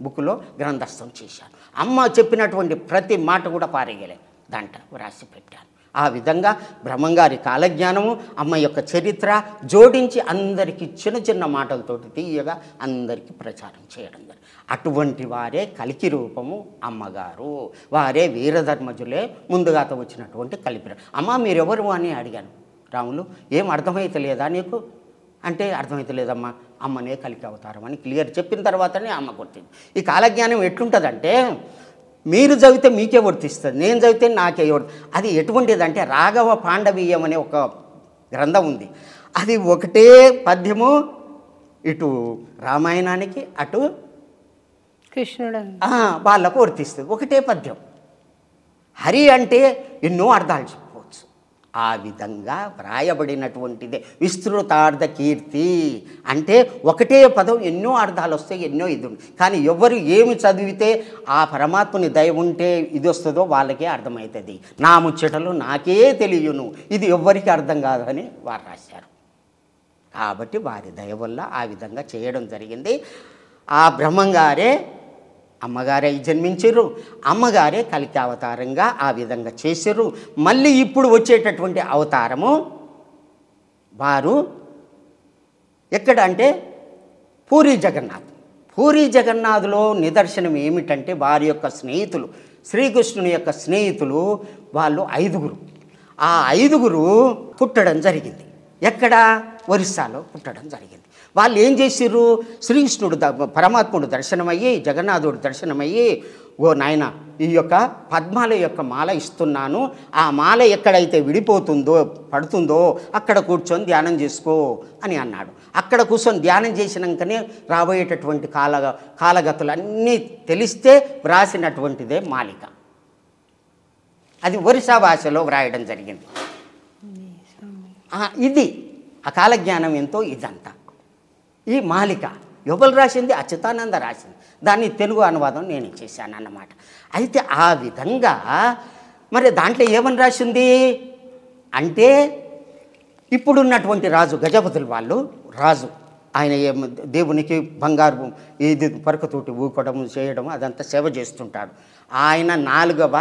బుక్లో గ్రంథస్థం చేశాను. అమ్మ చెప్పినటువంటి ప్రతి మాట కూడా పారేయలే దాంట్లో వ్రాసి పెట్టాను. ఆ విధంగా బ్రహ్మంగారి కాలజ్ఞానము అమ్మ యొక్క చరిత్ర జోడించి అందరికీ చిన్న చిన్న మాటలతోటి తీయగా అందరికీ ప్రచారం చేయడం జరిగింది. అటువంటి వారే కలికి రూపము అమ్మగారు. వారే వీరధర్మజులే ముందుగాత వచ్చినటువంటి కలిపి. అమ్మ మీరెవరు అని అడిగాను. రాములు ఏం అర్థమైతే లేదా నీకు అంటే అర్థమైతే లేదమ్మా, అమ్మనే కలికి అవతారం అని క్లియర్ చెప్పిన తర్వాతనే అమ్మ గుర్తింది. ఈ కాలజ్ఞానం ఎట్లుంటుందంటే మీరు చదివితే మీకే వర్తిస్తుంది, నేను చదివితే నాకే అది ఎటువంటిదంటే రాఘవ పాండవీయం అనే ఒక గ్రంథం ఉంది. అది ఒకటే పద్యము ఇటు రామాయణానికి అటు కృష్ణుడు వాళ్ళకు వర్తిస్తుంది. ఒకటే పద్యం. హరి అంటే ఎన్నో అర్థాలు చెప్పవచ్చు. ఆ విధంగా వ్రాయబడినటువంటిదే విస్తృతార్థ కీర్తి. అంటే ఒకటే పదం ఎన్నో అర్థాలు వస్తాయి, ఎన్నో ఇది ఉంది. కానీ ఎవరు ఏమి చదివితే ఆ పరమాత్మని దయ ఉంటే ఇది వస్తుందో వాళ్ళకే అర్థమవుతుంది. నా ముచ్చటలు నాకే తెలియను, ఇది ఎవ్వరికి అర్థం కాదని వారు రాశారు. కాబట్టి వారి దయ వల్ల ఆ విధంగా చేయడం జరిగింది. ఆ బ్రహ్మంగారే అమ్మగారే జన్మించారు, అమ్మగారే కలికి అవతారంగా ఆ విధంగా చేశారు. మళ్ళీ ఇప్పుడు వచ్చేటటువంటి అవతారము వారు ఎక్కడ అంటే పూరీ జగన్నాథ్. పూరీ జగన్నాథ్లో నిదర్శనం ఏమిటంటే వారి యొక్క స్నేహితులు, శ్రీకృష్ణుని యొక్క స్నేహితులు వాళ్ళు 5గురు. ఆ 5గురు పుట్టడం జరిగింది. ఎక్కడ? ఒరిస్సాలో పుట్టడం జరిగింది. వాళ్ళు ఏం చేసిర్రు? శ్రీకృష్ణుడు పరమాత్ముడు దర్శనమయ్యి, జగన్నాథుడు దర్శనమయ్యి, ఓ నాయన ఈ యొక్క పద్మాల యొక్క మాల ఇస్తున్నాను, ఆ మాల ఎక్కడైతే విడిపోతుందో పడుతుందో అక్కడ కూర్చొని ధ్యానం చేసుకో అని అన్నాడు. అక్కడ కూర్చొని ధ్యానం చేసినాకనే రాబోయేటటువంటి కాలగతులన్నీ తెలిస్తే వ్రాసినటువంటిదే మాలిక. అది ఒరిస్సా భాషలో వ్రాయడం జరిగింది. ఇది ఆ కాలజ్ఞానం ఎంతో ఇదంతా. ఈ మాలిక ఎవరు రాసింది? అచ్యుతానంద రాసింది. దాన్ని తెలుగు అనువాదం నేను చేశాను అన్నమాట. అయితే ఆ విధంగా మరి దాంట్లో ఏమని రాసింది అంటే ఇప్పుడున్నటువంటి రాజు గజపతులు వాళ్ళు రాజు ఆయన దేవునికి బంగారు ఇది పరకతోటి ఊపడం చేయడం అదంతా సేవ చేస్తుంటాడు. ఆయన 4వ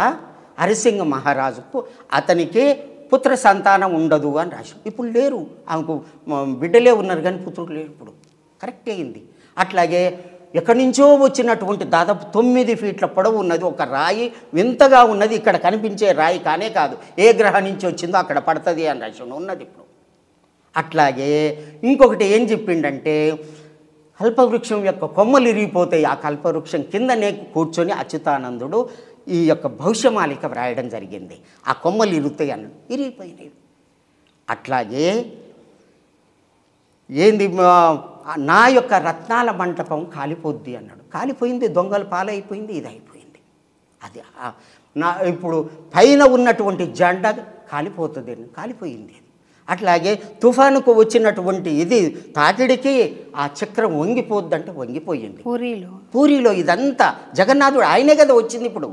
హరిసింగ మహారాజుకు అతనికి పుత్ర సంతానం ఉండదు అని రాసి, ఇప్పుడు లేరు, ఆమెకు బిడ్డలే ఉన్నారు కానీ పుత్రుడు లేరు. ఇప్పుడు కరెక్ట్ అయింది. అట్లాగే ఎక్కడి నుంచో వచ్చినటువంటి దాదాపు 9 ఫీట్ల పొడవు ఉన్నది ఒక రాయి, వింతగా ఉన్నది, ఇక్కడ కనిపించే రాయి కానే కాదు, ఏ గ్రహం నుంచి వచ్చిందో అక్కడ పడుతుంది అని రాసి ఉన్నది ఇప్పుడు. అట్లాగే ఇంకొకటి ఏం చెప్పిండంటే, కల్పవృక్షం యొక్క కొమ్మలు ఇరిగిపోతాయి, ఆ కల్పవృక్షం కిందనే కూర్చొని అచ్యుతానందుడు ఈ యొక్క భవిష్యమాలిక వ్రాయడం జరిగింది. ఆ కొమ్మలు ఇరుగుతాయి అన్నాడు, ఇరిగిపోయినాయి. అట్లాగే ఏంది, నా యొక్క రత్నాల మంటపం కాలిపోద్ది అన్నాడు, కాలిపోయింది, దొంగలు పాలైపోయింది, ఇది అయిపోయింది. అది నా ఇప్పుడు పైన ఉన్నటువంటి జెండ కాలిపోతుంది, కాలిపోయింది. అట్లాగే తుఫానుకు వచ్చినటువంటి ఇది తాకిడికి ఆ చక్రం వంగిపోద్దంటే వంగిపోయింది. పూరిలో ఇదంతా జగన్నాథుడు ఆయనే కదా వచ్చింది. ఇప్పుడు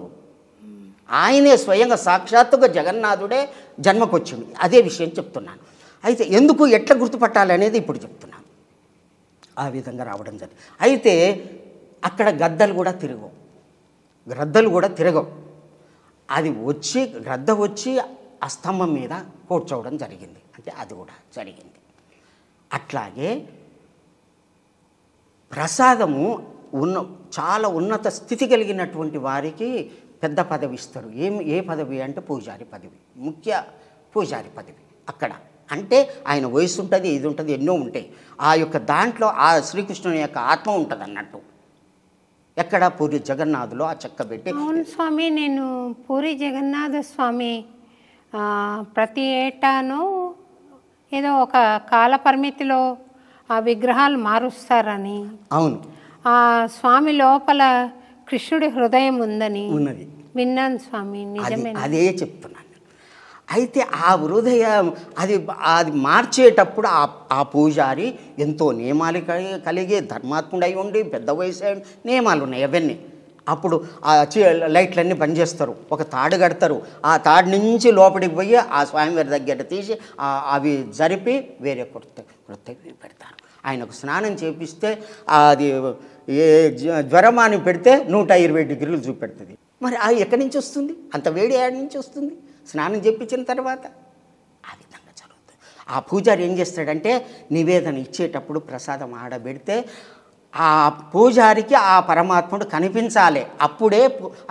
ఆయనే స్వయంగా సాక్షాత్తుగా జగన్నాథుడే జన్మకు వచ్చింది. అదే విషయం చెప్తున్నాను. అయితే ఎందుకు ఎట్లా గుర్తుపట్టాలనేది ఇప్పుడు చెప్తున్నాను. ఆ విధంగా రావడం జరిగింది. అయితే అక్కడ గద్దలు కూడా తిరగవు. అది వచ్చి గ్రద్ద వచ్చి ఆ స్తంభం మీద కూర్చోవడం జరిగింది. అంటే అది కూడా జరిగింది. అట్లాగే ప్రసాదము చాలా ఉన్నత స్థితి కలిగినటువంటి వారికి పెద్ద పదవి ఇస్తారు. ఏ పదవి అంటే పూజారి పదవి, ముఖ్య పూజారి పదవి. అక్కడ అంటే ఆయన వయసు ఉంటుంది, ఇది ఉంటుంది, ఎన్నో ఉంటాయి. ఆ యొక్క దాంట్లో ఆ శ్రీకృష్ణుని యొక్క ఆత్మ ఉంటుంది అన్నట్టు. ఎక్కడ పూరి జగన్నాథులో ఆ చెక్క పెట్టి. అవును స్వామి, నేను పూరి జగన్నాథ స్వామి ప్రతి ఏటాను ఏదో ఒక కాల పరిమితిలో ఆ విగ్రహాలు మారుస్తారని, అవును, ఆ స్వామి లోపల కృష్ణుడి హృదయం ఉందని ఉన్నది విన్నాను స్వామి. నిజమే, అదే చెప్తున్నాను. అయితే ఆ హృదయం అది మార్చేటప్పుడు ఆ పూజారి ఎంతో నియమాలు కలిగి ధర్మాత్ముడై ఉండి పెద్ద వయసు నియమాలు ఉన్నాయి అవన్నీ. అప్పుడు ఆ లైట్లన్నీ బంద్ చేస్తారు, ఒక తాడు కడతారు, ఆ తాడు నుంచి లోపలికి పోయి ఆ స్వామివారి దగ్గర తీసి అవి జరిపి వేరే కొత్తవి పెడతారు. ఆయనకు స్నానం చేపిస్తే అది జ్వరమాని పెడితే 120 డిగ్రీలు చూపెడుతుంది. మరి అది ఎక్కడి నుంచి వస్తుంది? అంత వేడి ఏడు నుంచి వస్తుంది స్నానం చేయించిన తర్వాత? ఆ విధంగా జరుగుతుంది. ఆ పూజారి ఏం చేస్తాడంటే నివేదన ఇచ్చేటప్పుడు ప్రసాదం ఆడబెడితే ఆ పూజారికి ఆ పరమాత్ముడు కనిపించాలి, అప్పుడే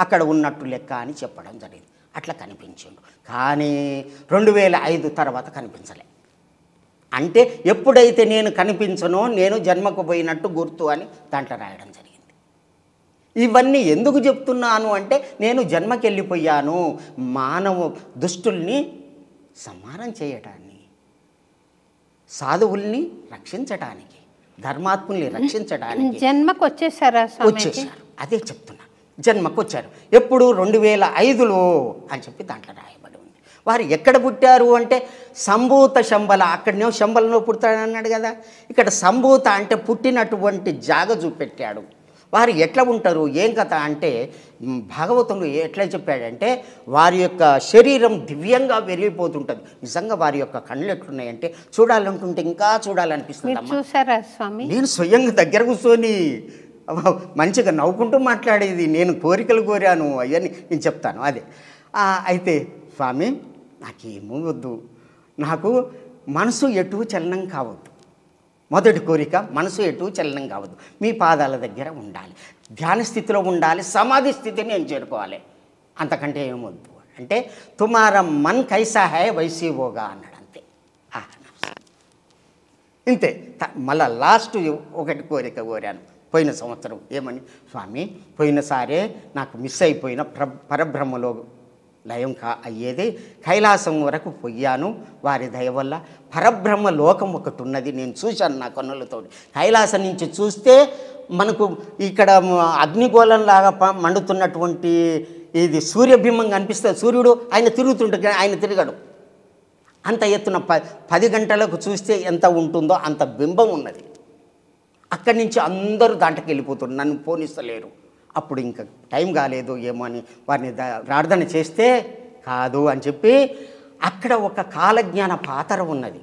అక్కడ ఉన్నట్టు లెక్క అని చెప్పడం జరిగింది. అట్లా కనిపించిండు. కానీ 2005 తర్వాత కనిపించలే. అంటే ఎప్పుడైతే నేను కనిపించనో నేను జన్మకు పోయినట్టు గుర్తు అని దాంట్లో రాయడం జరిగింది. ఇవన్నీ ఎందుకు చెప్తున్నాను అంటే నేను జన్మకి వెళ్ళిపోయాను, మానవ దుష్టుల్ని సంహారం చేయటాన్ని, సాధువుల్ని రక్షించటానికి, ధర్మాత్ముల్ని రక్షించడానికి జన్మకు వచ్చేసారు. అదే చెప్తున్నా, జన్మకు వచ్చారు. ఎప్పుడు 2005లో అని చెప్పి దాంట్లో రాయబడి ఉంది. వారు ఎక్కడ పుట్టారు అంటే సంభూత శంబల, అక్కడనే శంబలలో పుడతాడన్నాడు కదా, ఇక్కడ సంభూత అంటే పుట్టినటువంటి జాగ చూపెట్టాడు. వారు ఎట్లా ఉంటారు ఏం కథ అంటే భాగవతంలో ఎట్లా చెప్పాడంటే వారి యొక్క శరీరం దివ్యంగా వెలిగిపోతుంటుంది. నిజంగా వారి యొక్క కళ్ళు ఎట్లున్నాయంటే చూడాలంటుంటే ఇంకా చూడాలనిపిస్తుంది. చూసారా స్వామి? నేను స్వయంగా దగ్గర కూర్చొని మంచిగా నవ్వుకుంటూ మాట్లాడేది, నేను కోరికలు కోరాను అవన్నీ నేను చెప్తాను. అదే అయితే స్వామి నాకేమో వద్దు, నాకు మనసు ఎటు చలనం కావద్దు. మొదటి కోరిక, మనసు ఎటు చలనం కావద్దు, మీ పాదాల దగ్గర ఉండాలి, ధ్యాన స్థితిలో ఉండాలి, సమాధి స్థితిని నేను చేరుకోవాలి, అంతకంటే ఏమొద్దు అంటే తుమారా మన్ కైసా హై వైసీ హోగా అన్నాడు. అంతే, ఇంతే. మళ్ళా లాస్ట్ ఒకటి కోరిక కోరాను పోయిన సంవత్సరం. ఏమని? స్వామి పోయినసారే నాకు మిస్ అయిపోయిన పరబ్రహ్మలో లయం అయ్యేది, కైలాసం వరకు పోయాను, వారి దయ వల్ల పరబ్రహ్మ లోకం ఒకటి ఉన్నది, నేను చూశాను నా కన్నులతో. కైలాసం నుంచి చూస్తే మనకు ఇక్కడ అగ్నిగోళంలాగా మండుతున్నటువంటి ఇది సూర్యబింబం కనిపిస్తుంది. సూర్యుడు ఆయన తిరుగుతుంటే ఆయన తిరగడు. అంత ఎత్తున 10 గంటలకు చూస్తే ఎంత ఉంటుందో అంత బింబం ఉన్నది. అక్కడి నుంచి అందరూ దాంట్లోకి వెళ్ళిపోతున్నారు, నన్ను పోనిస్తలేరు. అప్పుడు ఇంకా టైం కాలేదు ఏమో అని వారిని ప్రార్థన చేస్తే కాదు అని చెప్పి అక్కడ ఒక కాలజ్ఞాన పాతర ఉన్నది.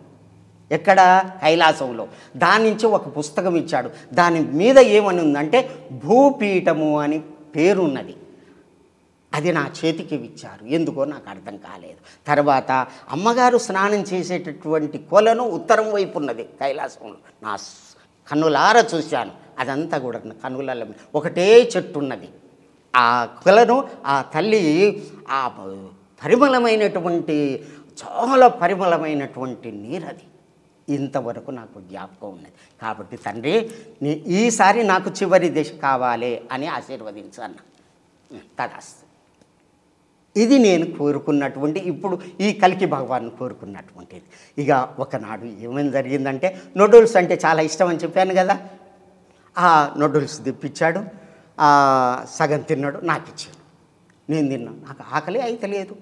ఎక్కడ? కైలాసంలో. దాని నుంచి ఒక పుస్తకం ఇచ్చాడు. దాని మీద ఏమని ఉందంటే భూపీఠము అని పేరున్నది. అది నా చేతికి ఇచ్చారు. ఎందుకో నాకు అర్థం కాలేదు. తర్వాత అమ్మగారు స్నానం చేసేటటువంటి కొలను ఉత్తరం వైపు ఉన్నది కైలాసంలో. నా కన్నులార చూశాను. అదంతా కూడా కన్నుల ఒకటే చెట్టు ఉన్నది. ఆ కొలను ఆ తల్లి ఆ పరిమళమైనటువంటి చాలా పరిమళమైనటువంటి నీరది. ఇంతవరకు నాకు జ్ఞాపకం ఉన్నది. కాబట్టి తండ్రి ఈసారి నాకు చివరి దశ కావాలి అని ఆశీర్వదించాను. తదాస్తు. ఇది నేను కోరుకున్నటువంటి, ఇప్పుడు ఈ కల్కి భగవాన్ కోరుకున్నటువంటిది. ఇక ఒకనాడు ఏమేమి జరిగిందంటే, నూడిల్స్ అంటే చాలా ఇష్టం అని చెప్పాను కదా. ఆ నూడిల్స్ తెప్పించాడు. సగం తిన్నాడు, నాకు ఇచ్చాడు. నేను తిన్నాను. నాకు ఆకలి అయితే లేదు.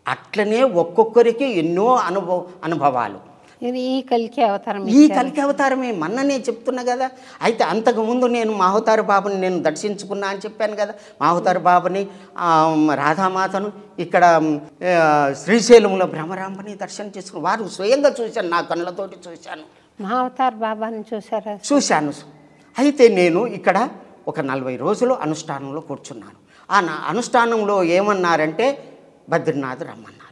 అట్లనే ఒక్కొక్కరికి ఎన్నో అనుభవాలు. ఇది ఈ కల్కి అవతారం. ఈ కల్కి అవతారమే మొన్ననే చెప్తున్నా కదా. అయితే అంతకుముందు నేను మాహుతారు బాబుని నేను దర్శించుకున్నా అని చెప్పాను కదా. మాహుతారు బాబుని, రాధామాతను, ఇక్కడ శ్రీశైలంలో బ్రహ్మరాంబని దర్శనం చేసుకుని వారు స్వయంగా చూశాను, నా కళ్ళతోటి చూశాను. మాహుతారు బాబాని చూసారా? చూశాను. అయితే నేను ఇక్కడ ఒక 40 రోజులు అనుష్ఠానంలో కూర్చున్నాను. ఆ అనుష్ఠానంలో ఏమన్నారంటే బద్రీనాథ్ రమ్మన్నారు.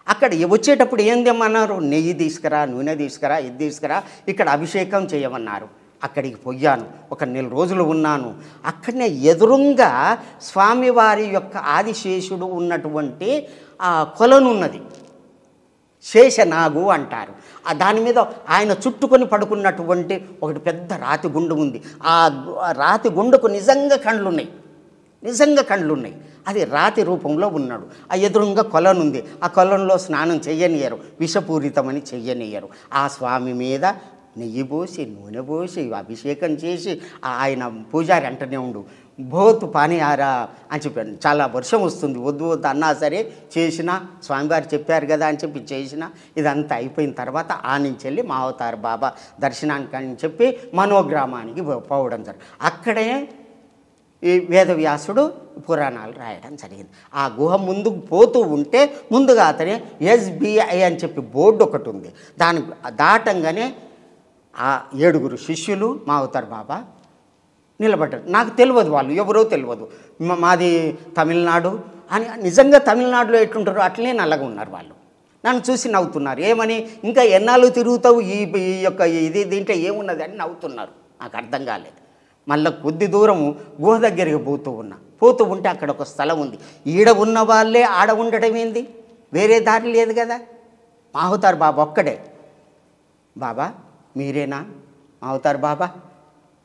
అక్కడ వచ్చేటప్పుడు ఏం తెమ్మన్నారు? నెయ్యి తీసుకురా, నూనె తీసుకురా, ఇది తీసుకురా, ఇక్కడ అభిషేకం చేయమన్నారు. అక్కడికి పోయాను. ఒక 4 రోజులు ఉన్నాను. అక్కడనే ఎదురుగా స్వామివారి యొక్క ఆదిశేషుడు ఉన్నటువంటి ఆ కొలనున్నది. శేషనాగు అంటారు. దాని మీద ఆయన చుట్టుకొని పడుకున్నటువంటి ఒకటి పెద్ద రాతి గుండు ఉంది. ఆ రాతి గుండుకు నిజంగా కళ్ళున్నాయి. అది రాతి రూపంలో ఉన్నాడు. ఆ ఎదురుగా కొలనుంది. ఆ కొలంలో స్నానం చెయ్యనియరు, విషపూరితమని చెయ్యనియరు. ఆ స్వామి మీద నెయ్యి పోసి, నూనె పోసి, అభిషేకం చేసి, ఆయన పూజారి అంటనే ఉండు, బోతు పానీయారా అని చెప్పాను. చాలా వర్షం వస్తుంది, వద్దు అన్నా సరే చేసినా, స్వామివారు చెప్పారు కదా అని చెప్పి చేసిన. ఇదంతా అయిపోయిన తర్వాత ఆ నుంచి వెళ్ళి మావతారు బాబా దర్శనానికి అని చెప్పి మనోగ్రామానికి పోవడం జరిగింది. అక్కడే ఈ వేదవ్యాసుడు పురాణాలు రాయడం జరిగింది. ఆ గుహ ముందుకు పోతూ ఉంటే ముందుగా అతనే SBI అని చెప్పి బోర్డు ఒకటి ఉంది. దాని దాటంగానే ఆ 7 శిష్యులు మావతారు బాబా నిలబడ్డారు. నాకు తెలియదు, వాళ్ళు ఎవరో తెలియదు. మాది తమిళనాడు అని. నిజంగా తమిళనాడులో ఎట్లుంటారో అట్లనే నల్లగా ఉన్నారు వాళ్ళు. నన్ను చూసి నవ్వుతున్నారు. ఏమని, ఇంకా ఎన్నాళ్ళు తిరుగుతావు ఈ యొక్క దీంట్లో ఏమున్నది అని నవ్వుతున్నారు. నాకు అర్థం కాలేదు. మళ్ళీ కొద్ది దూరము గుహ దగ్గరికి పోతూ ఉంటే అక్కడ ఒక స్థలం ఉంది. ఈడ ఉన్న వాళ్ళే ఆడ ఉండడం ఏంది? వేరే దారి లేదు కదా. మాహుతారు బాబా ఒక్కడే. బాబా మీరేనా మాహుతారు బాబా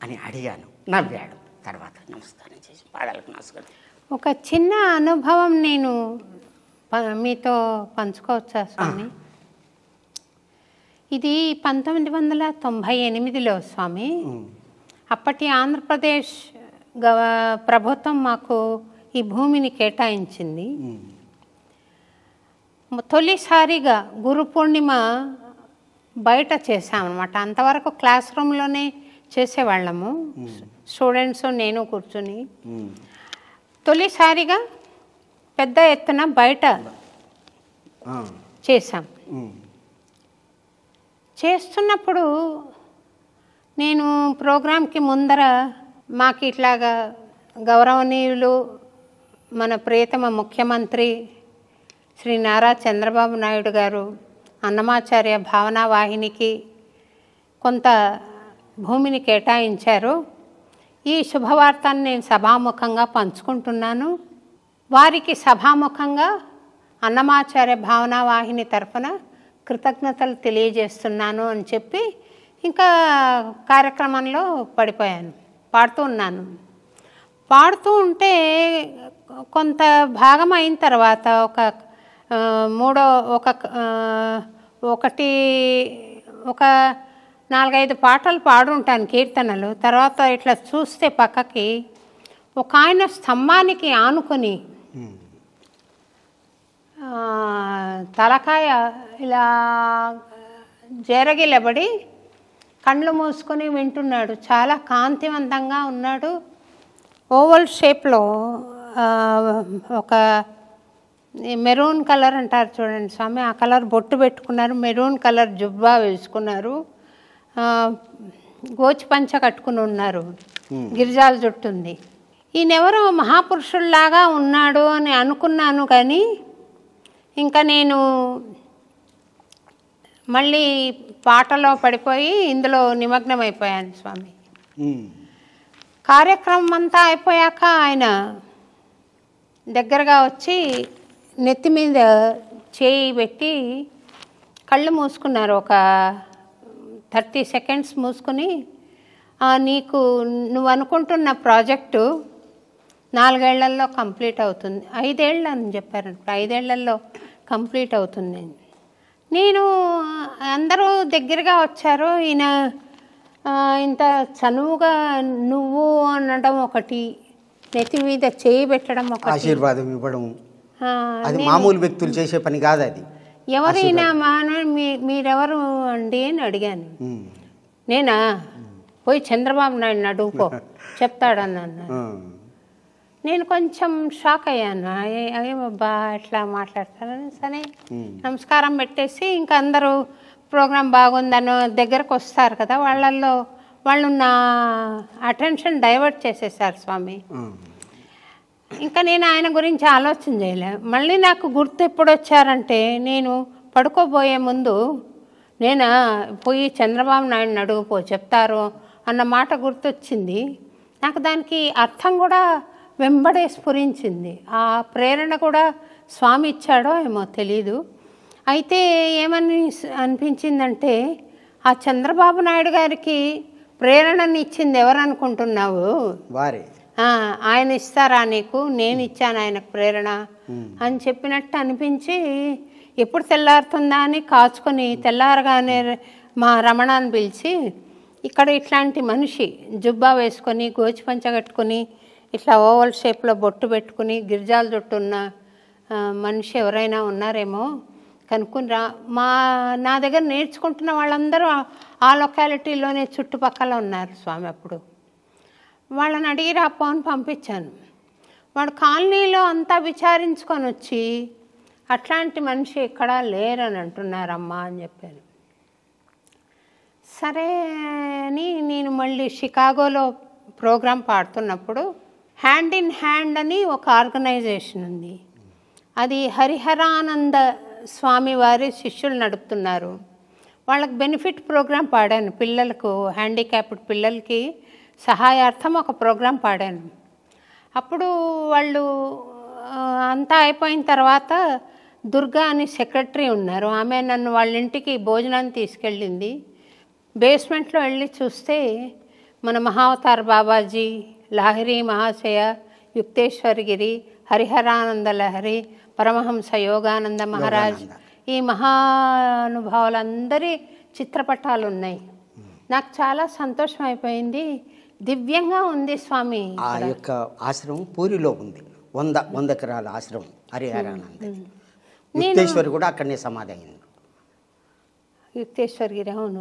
అని అడిగాను. నవ్వాడు. తర్వాత నమస్కారం చేసి పాదాలకు నమస్కారం. ఒక చిన్న అనుభవం నేను మీతో పంచుకోవచ్చా స్వామి? ఇది 1998లో స్వామి. అప్పటి ఆంధ్రప్రదేశ్ ప్రభుత్వం మాకు ఈ భూమిని కేటాయించింది. తొలిసారిగా గురు పూర్ణిమ బయట చేసామన్నమాట. అంతవరకు క్లాస్ రూమ్లోనే చేసేవాళ్ళము, స్టూడెంట్స్ నేను కూర్చుని. తొలిసారిగా పెద్ద ఎత్తున బయట చేశాం. చేస్తున్నప్పుడు నేను ప్రోగ్రాంకి ముందర మాకు ఇట్లాగా గౌరవనీయులు మన ప్రియతమ ముఖ్యమంత్రి శ్రీ నారా చంద్రబాబు నాయుడు గారు అన్నమాచార్య భావనా వాహినికి కొంత భూమిని కేటాయించారు. ఈ శుభవార్తను నేను సభాముఖంగా పంచుకుంటున్నాను. వారికి సభాముఖంగా అన్నమాచార్య భావనా వాహిని తరఫున కృతజ్ఞతలు తెలియజేస్తున్నాను అని చెప్పి ఇంకా కార్యక్రమంలో పడిపోయాను. పాడుతూ ఉంటే కొంత భాగం అయిన తర్వాత ఒక 4-5 పాటలు పాడుంటాను, కీర్తనలు. తర్వాత ఇట్లా చూస్తే పక్కకి ఒక ఆయన స్తంభానికి ఆనుకొని తలకాయ ఇలా జరగిలబడి కళ్ళు మూసుకొని వింటున్నాడు. చాలా కాంతివంతంగా ఉన్నాడు. ఓవల్ షేప్లో ఒక మెరూన్ కలర్ అంటారు చూడండి స్వామి, ఆ కలర్ బొట్టు పెట్టుకున్నారు, మెరూన్ కలర్ జుబ్బా వేసుకున్నారు, గోచి పంచ కట్టుకుని ఉన్నారు, గిరిజాల జుట్టు ఉంది. ఈయనెవరో మహాపురుషుల్లాగా ఉన్నాడు అని అనుకున్నాను. కానీ ఇంకా నేను మళ్ళీ పాటలో పడిపోయి ఇందులో నిమగ్నం అయిపోయాను స్వామి. కార్యక్రమం అంతా అయిపోయాక ఆయన దగ్గరగా వచ్చి నెత్తి మీద చేయి పెట్టి కళ్ళు మూసుకున్నారు. ఒక 30 సెకండ్స్ మూసుకుని, నీకు నువ్వు అనుకుంటున్న ప్రాజెక్టు 4 ఏళ్లలో కంప్లీట్ అవుతుంది, 5 ఏళ్ళు అని చెప్పారు. 5 ఏళ్లలో కంప్లీట్ అవుతుంది. నేను అందరూ దగ్గరగా వచ్చారు. ఈయన ఇంత చనువుగా నువ్వు అనడం ఒకటి, నెత్తి మీద చేయి పెట్టడం ఒకటి, ఆశీర్వాదం ఇవ్వడం, అది మామూలు వ్యక్తులు చేసే పని కాదు. అది ఎవరైనా మీరెవరు అండి అని అడిగాను. నేనా, పోయి చంద్రబాబు నాయుడు అడుగుకో చెప్తాడన్నాను. నేను కొంచెం షాక్ అయ్యాను. ఏమబ్బా ఎట్లా మాట్లాడతానని సరే నమస్కారం పెట్టేసి ఇంకా అందరూ ప్రోగ్రాం బాగుందని దగ్గరకు వస్తారు కదా, వాళ్ళు నా అటెన్షన్ డైవర్ట్ చేసేసారు స్వామి. ఇంకా నేను ఆయన గురించి ఆలోచన చేయలే. మళ్ళీ నాకు గుర్తు ఎప్పుడు వచ్చారంటే, నేను పడుకోబోయే ముందు నేనా పోయి చంద్రబాబు నాయుడిని అడుగుపో చెప్తారు అన్న మాట గుర్తొచ్చింది. నాకు దానికి అర్థం కూడా వెంబడే స్ఫురించింది. ఆ ప్రేరణ కూడా స్వామి ఇచ్చాడో ఏమో తెలీదు. అయితే ఏమని అనిపించిందంటే, ఆ చంద్రబాబు నాయుడు గారికి ప్రేరణని ఇచ్చింది ఎవరు అనుకుంటున్నావు? వారే. ఆయన ఇస్తారా నీకు? నేను ఇచ్చాను ఆయనకు ప్రేరణ అని చెప్పినట్టు అనిపించి, ఎప్పుడు తెల్లారుతుందా అని కాచుకొని తెల్లారగానే మా రమణాన్ని పిలిచి, ఇక్కడ ఇట్లాంటి మనిషి జుబ్బా వేసుకొని గోచి పంచ కట్టుకొని ఇట్లా ఓవల్ షేప్లో బొట్టు పెట్టుకుని గిరిజాల జుట్టు ఉన్న మనిషి ఎవరైనా ఉన్నారేమో కనుక్కుని రా. నా దగ్గర నేర్చుకుంటున్న వాళ్ళందరూ ఆ లొకాలిటీలోనే చుట్టుపక్కల ఉన్నారు స్వామి. అప్పుడు వాళ్ళని అడిగి రాపో అని పంపించాను. వాడు కాలనీలో అంతా విచారించుకొని వచ్చి, అట్లాంటి మనిషి ఎక్కడా లేరని అంటున్నారమ్మా అని చెప్పాను. సరే అని నేను మళ్ళీ షికాగోలో ప్రోగ్రాం పాడుతున్నప్పుడు హ్యాండ్ ఇన్ హ్యాండ్ అని ఒక ఆర్గనైజేషన్ ఉంది. అది హరిహరానంద స్వామి వారి శిష్యులు నడుపుతున్నారు. వాళ్ళకి బెనిఫిట్ ప్రోగ్రాం పాడాను. పిల్లలకు, హ్యాండిక్యాప్డ్ పిల్లలకి సహాయార్థం ఒక ప్రోగ్రాం పాడాను. అప్పుడు వాళ్ళు అంతా అయిపోయిన తర్వాత దుర్గా అని సెక్రటరీ ఉన్నారు, ఆమె నన్ను వాళ్ళ ఇంటికి భోజనాన్ని తీసుకెళ్ళింది. బేస్మెంట్లో వెళ్ళి చూస్తే మన మహావతార్ బాబాజీ, లాహిరి మహాశయ, యుక్తేశ్వరగిరి, హరిహరానంద లహరి, పరమహంస యోగానంద మహారాజ్, ఈ మహానుభావులందరి చిత్రపటాలు ఉన్నాయి. నాకు చాలా సంతోషం అయిపోయింది. దివ్యంగా ఉంది స్వామి. ఆ యొక్క ఆశ్రమం పూరిలో ఉంది. 100 ఎకరాల ఆశ్రమం హరిహరానంద. యుక్తేశ్వరి కూడా అక్కడనే సమాధి అయింది. యుక్తేశ్వరగిరి, అవును.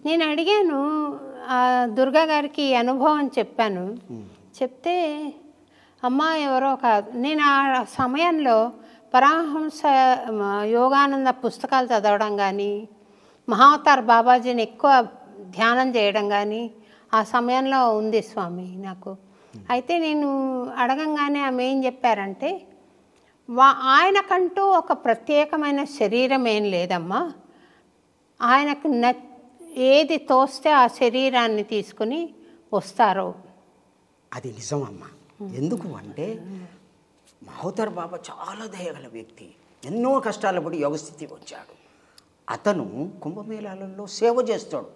నేను అడిగాను ఆ దుర్గా గారికి అనుభవం చెప్పాను. చెప్తే అమ్మ ఎవరో కాదు. నేను ఆ సమయంలో పరమహంస యోగానంద పుస్తకాలు చదవడం కానీ, మహావతార్ బాబాజీని ఎక్కువ ధ్యానం చేయడం కానీ ఆ సమయంలో ఉంది స్వామి నాకు. అయితే నేను అడగంగానే ఆమె ఏం చెప్పారంటే, ఆయనకంటూ ఒక ప్రత్యేకమైన శరీరం ఏం లేదమ్మా, ఆయనకు ఏది తోస్తే ఆ శరీరాన్ని తీసుకుని వస్తారో. అది నిజమమ్మా. ఎందుకు అంటే మహోదర్ బాబా చాలా దయగల వ్యక్తి. ఎన్నో కష్టాల పడి యోగస్థితికి వచ్చాడు. అతను కుంభమేళాలలో సేవ చేస్తాడు,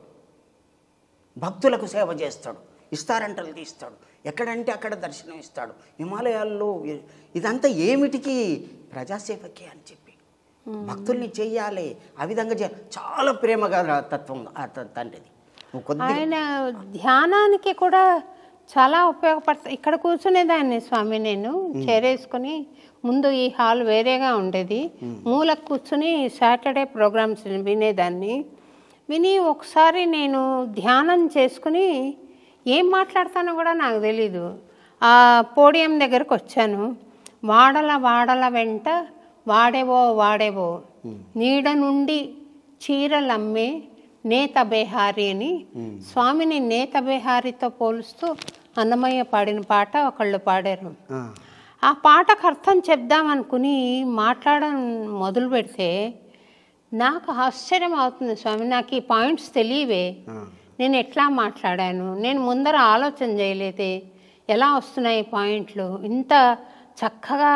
భక్తులకు సేవ చేస్తాడు, ఇస్తారంటలు తీస్తాడు, ఎక్కడంటే అక్కడ దర్శనం ఇస్తాడు. హిమాలయాల్లో ఇదంతా ఏమిటికి? ప్రజాసేవకే అని చెప్పి భక్తుల్ని చెయ్యాలి, ఆ విధంగా చాలా ప్రేమగా తత్వం తండ్రిది. ఆయన ధ్యానానికి కూడా చాలా ఉపయోగపడతాయి. ఇక్కడ కూర్చునేదాన్ని స్వామి, నేను చేరేసుకుని, ముందు ఈ హాల్ వేరేగా ఉండేది, మూలకు కూర్చుని సాటర్డే ప్రోగ్రామ్స్ వినేదాన్ని. విని ఒకసారి నేను ధ్యానం చేసుకుని ఏం మాట్లాడతానో కూడా నాకు తెలీదు. ఆ పోడియం దగ్గరకు వచ్చాను. వాడల వాడల వెంట వాడేవో నీడ నుండి చీరలమ్మే నేత బేహారి అని స్వామిని నేత బేహారితో పోలుస్తూ అన్నమయ్య పాడిన పాట ఒకళ్ళు పాడారు. ఆ పాటకు అర్థం చెప్దామనుకుని మాట్లాడడం మొదలు పెడితే నాకు ఆశ్చర్యం అవుతుంది స్వామి. నాకు ఈ పాయింట్స్ తెలియవే, నేను ఎట్లా మాట్లాడాను, నేను ముందర ఆలోచన చేయలేదే, ఎలా వస్తున్నాయి పాయింట్లు ఇంత చక్కగా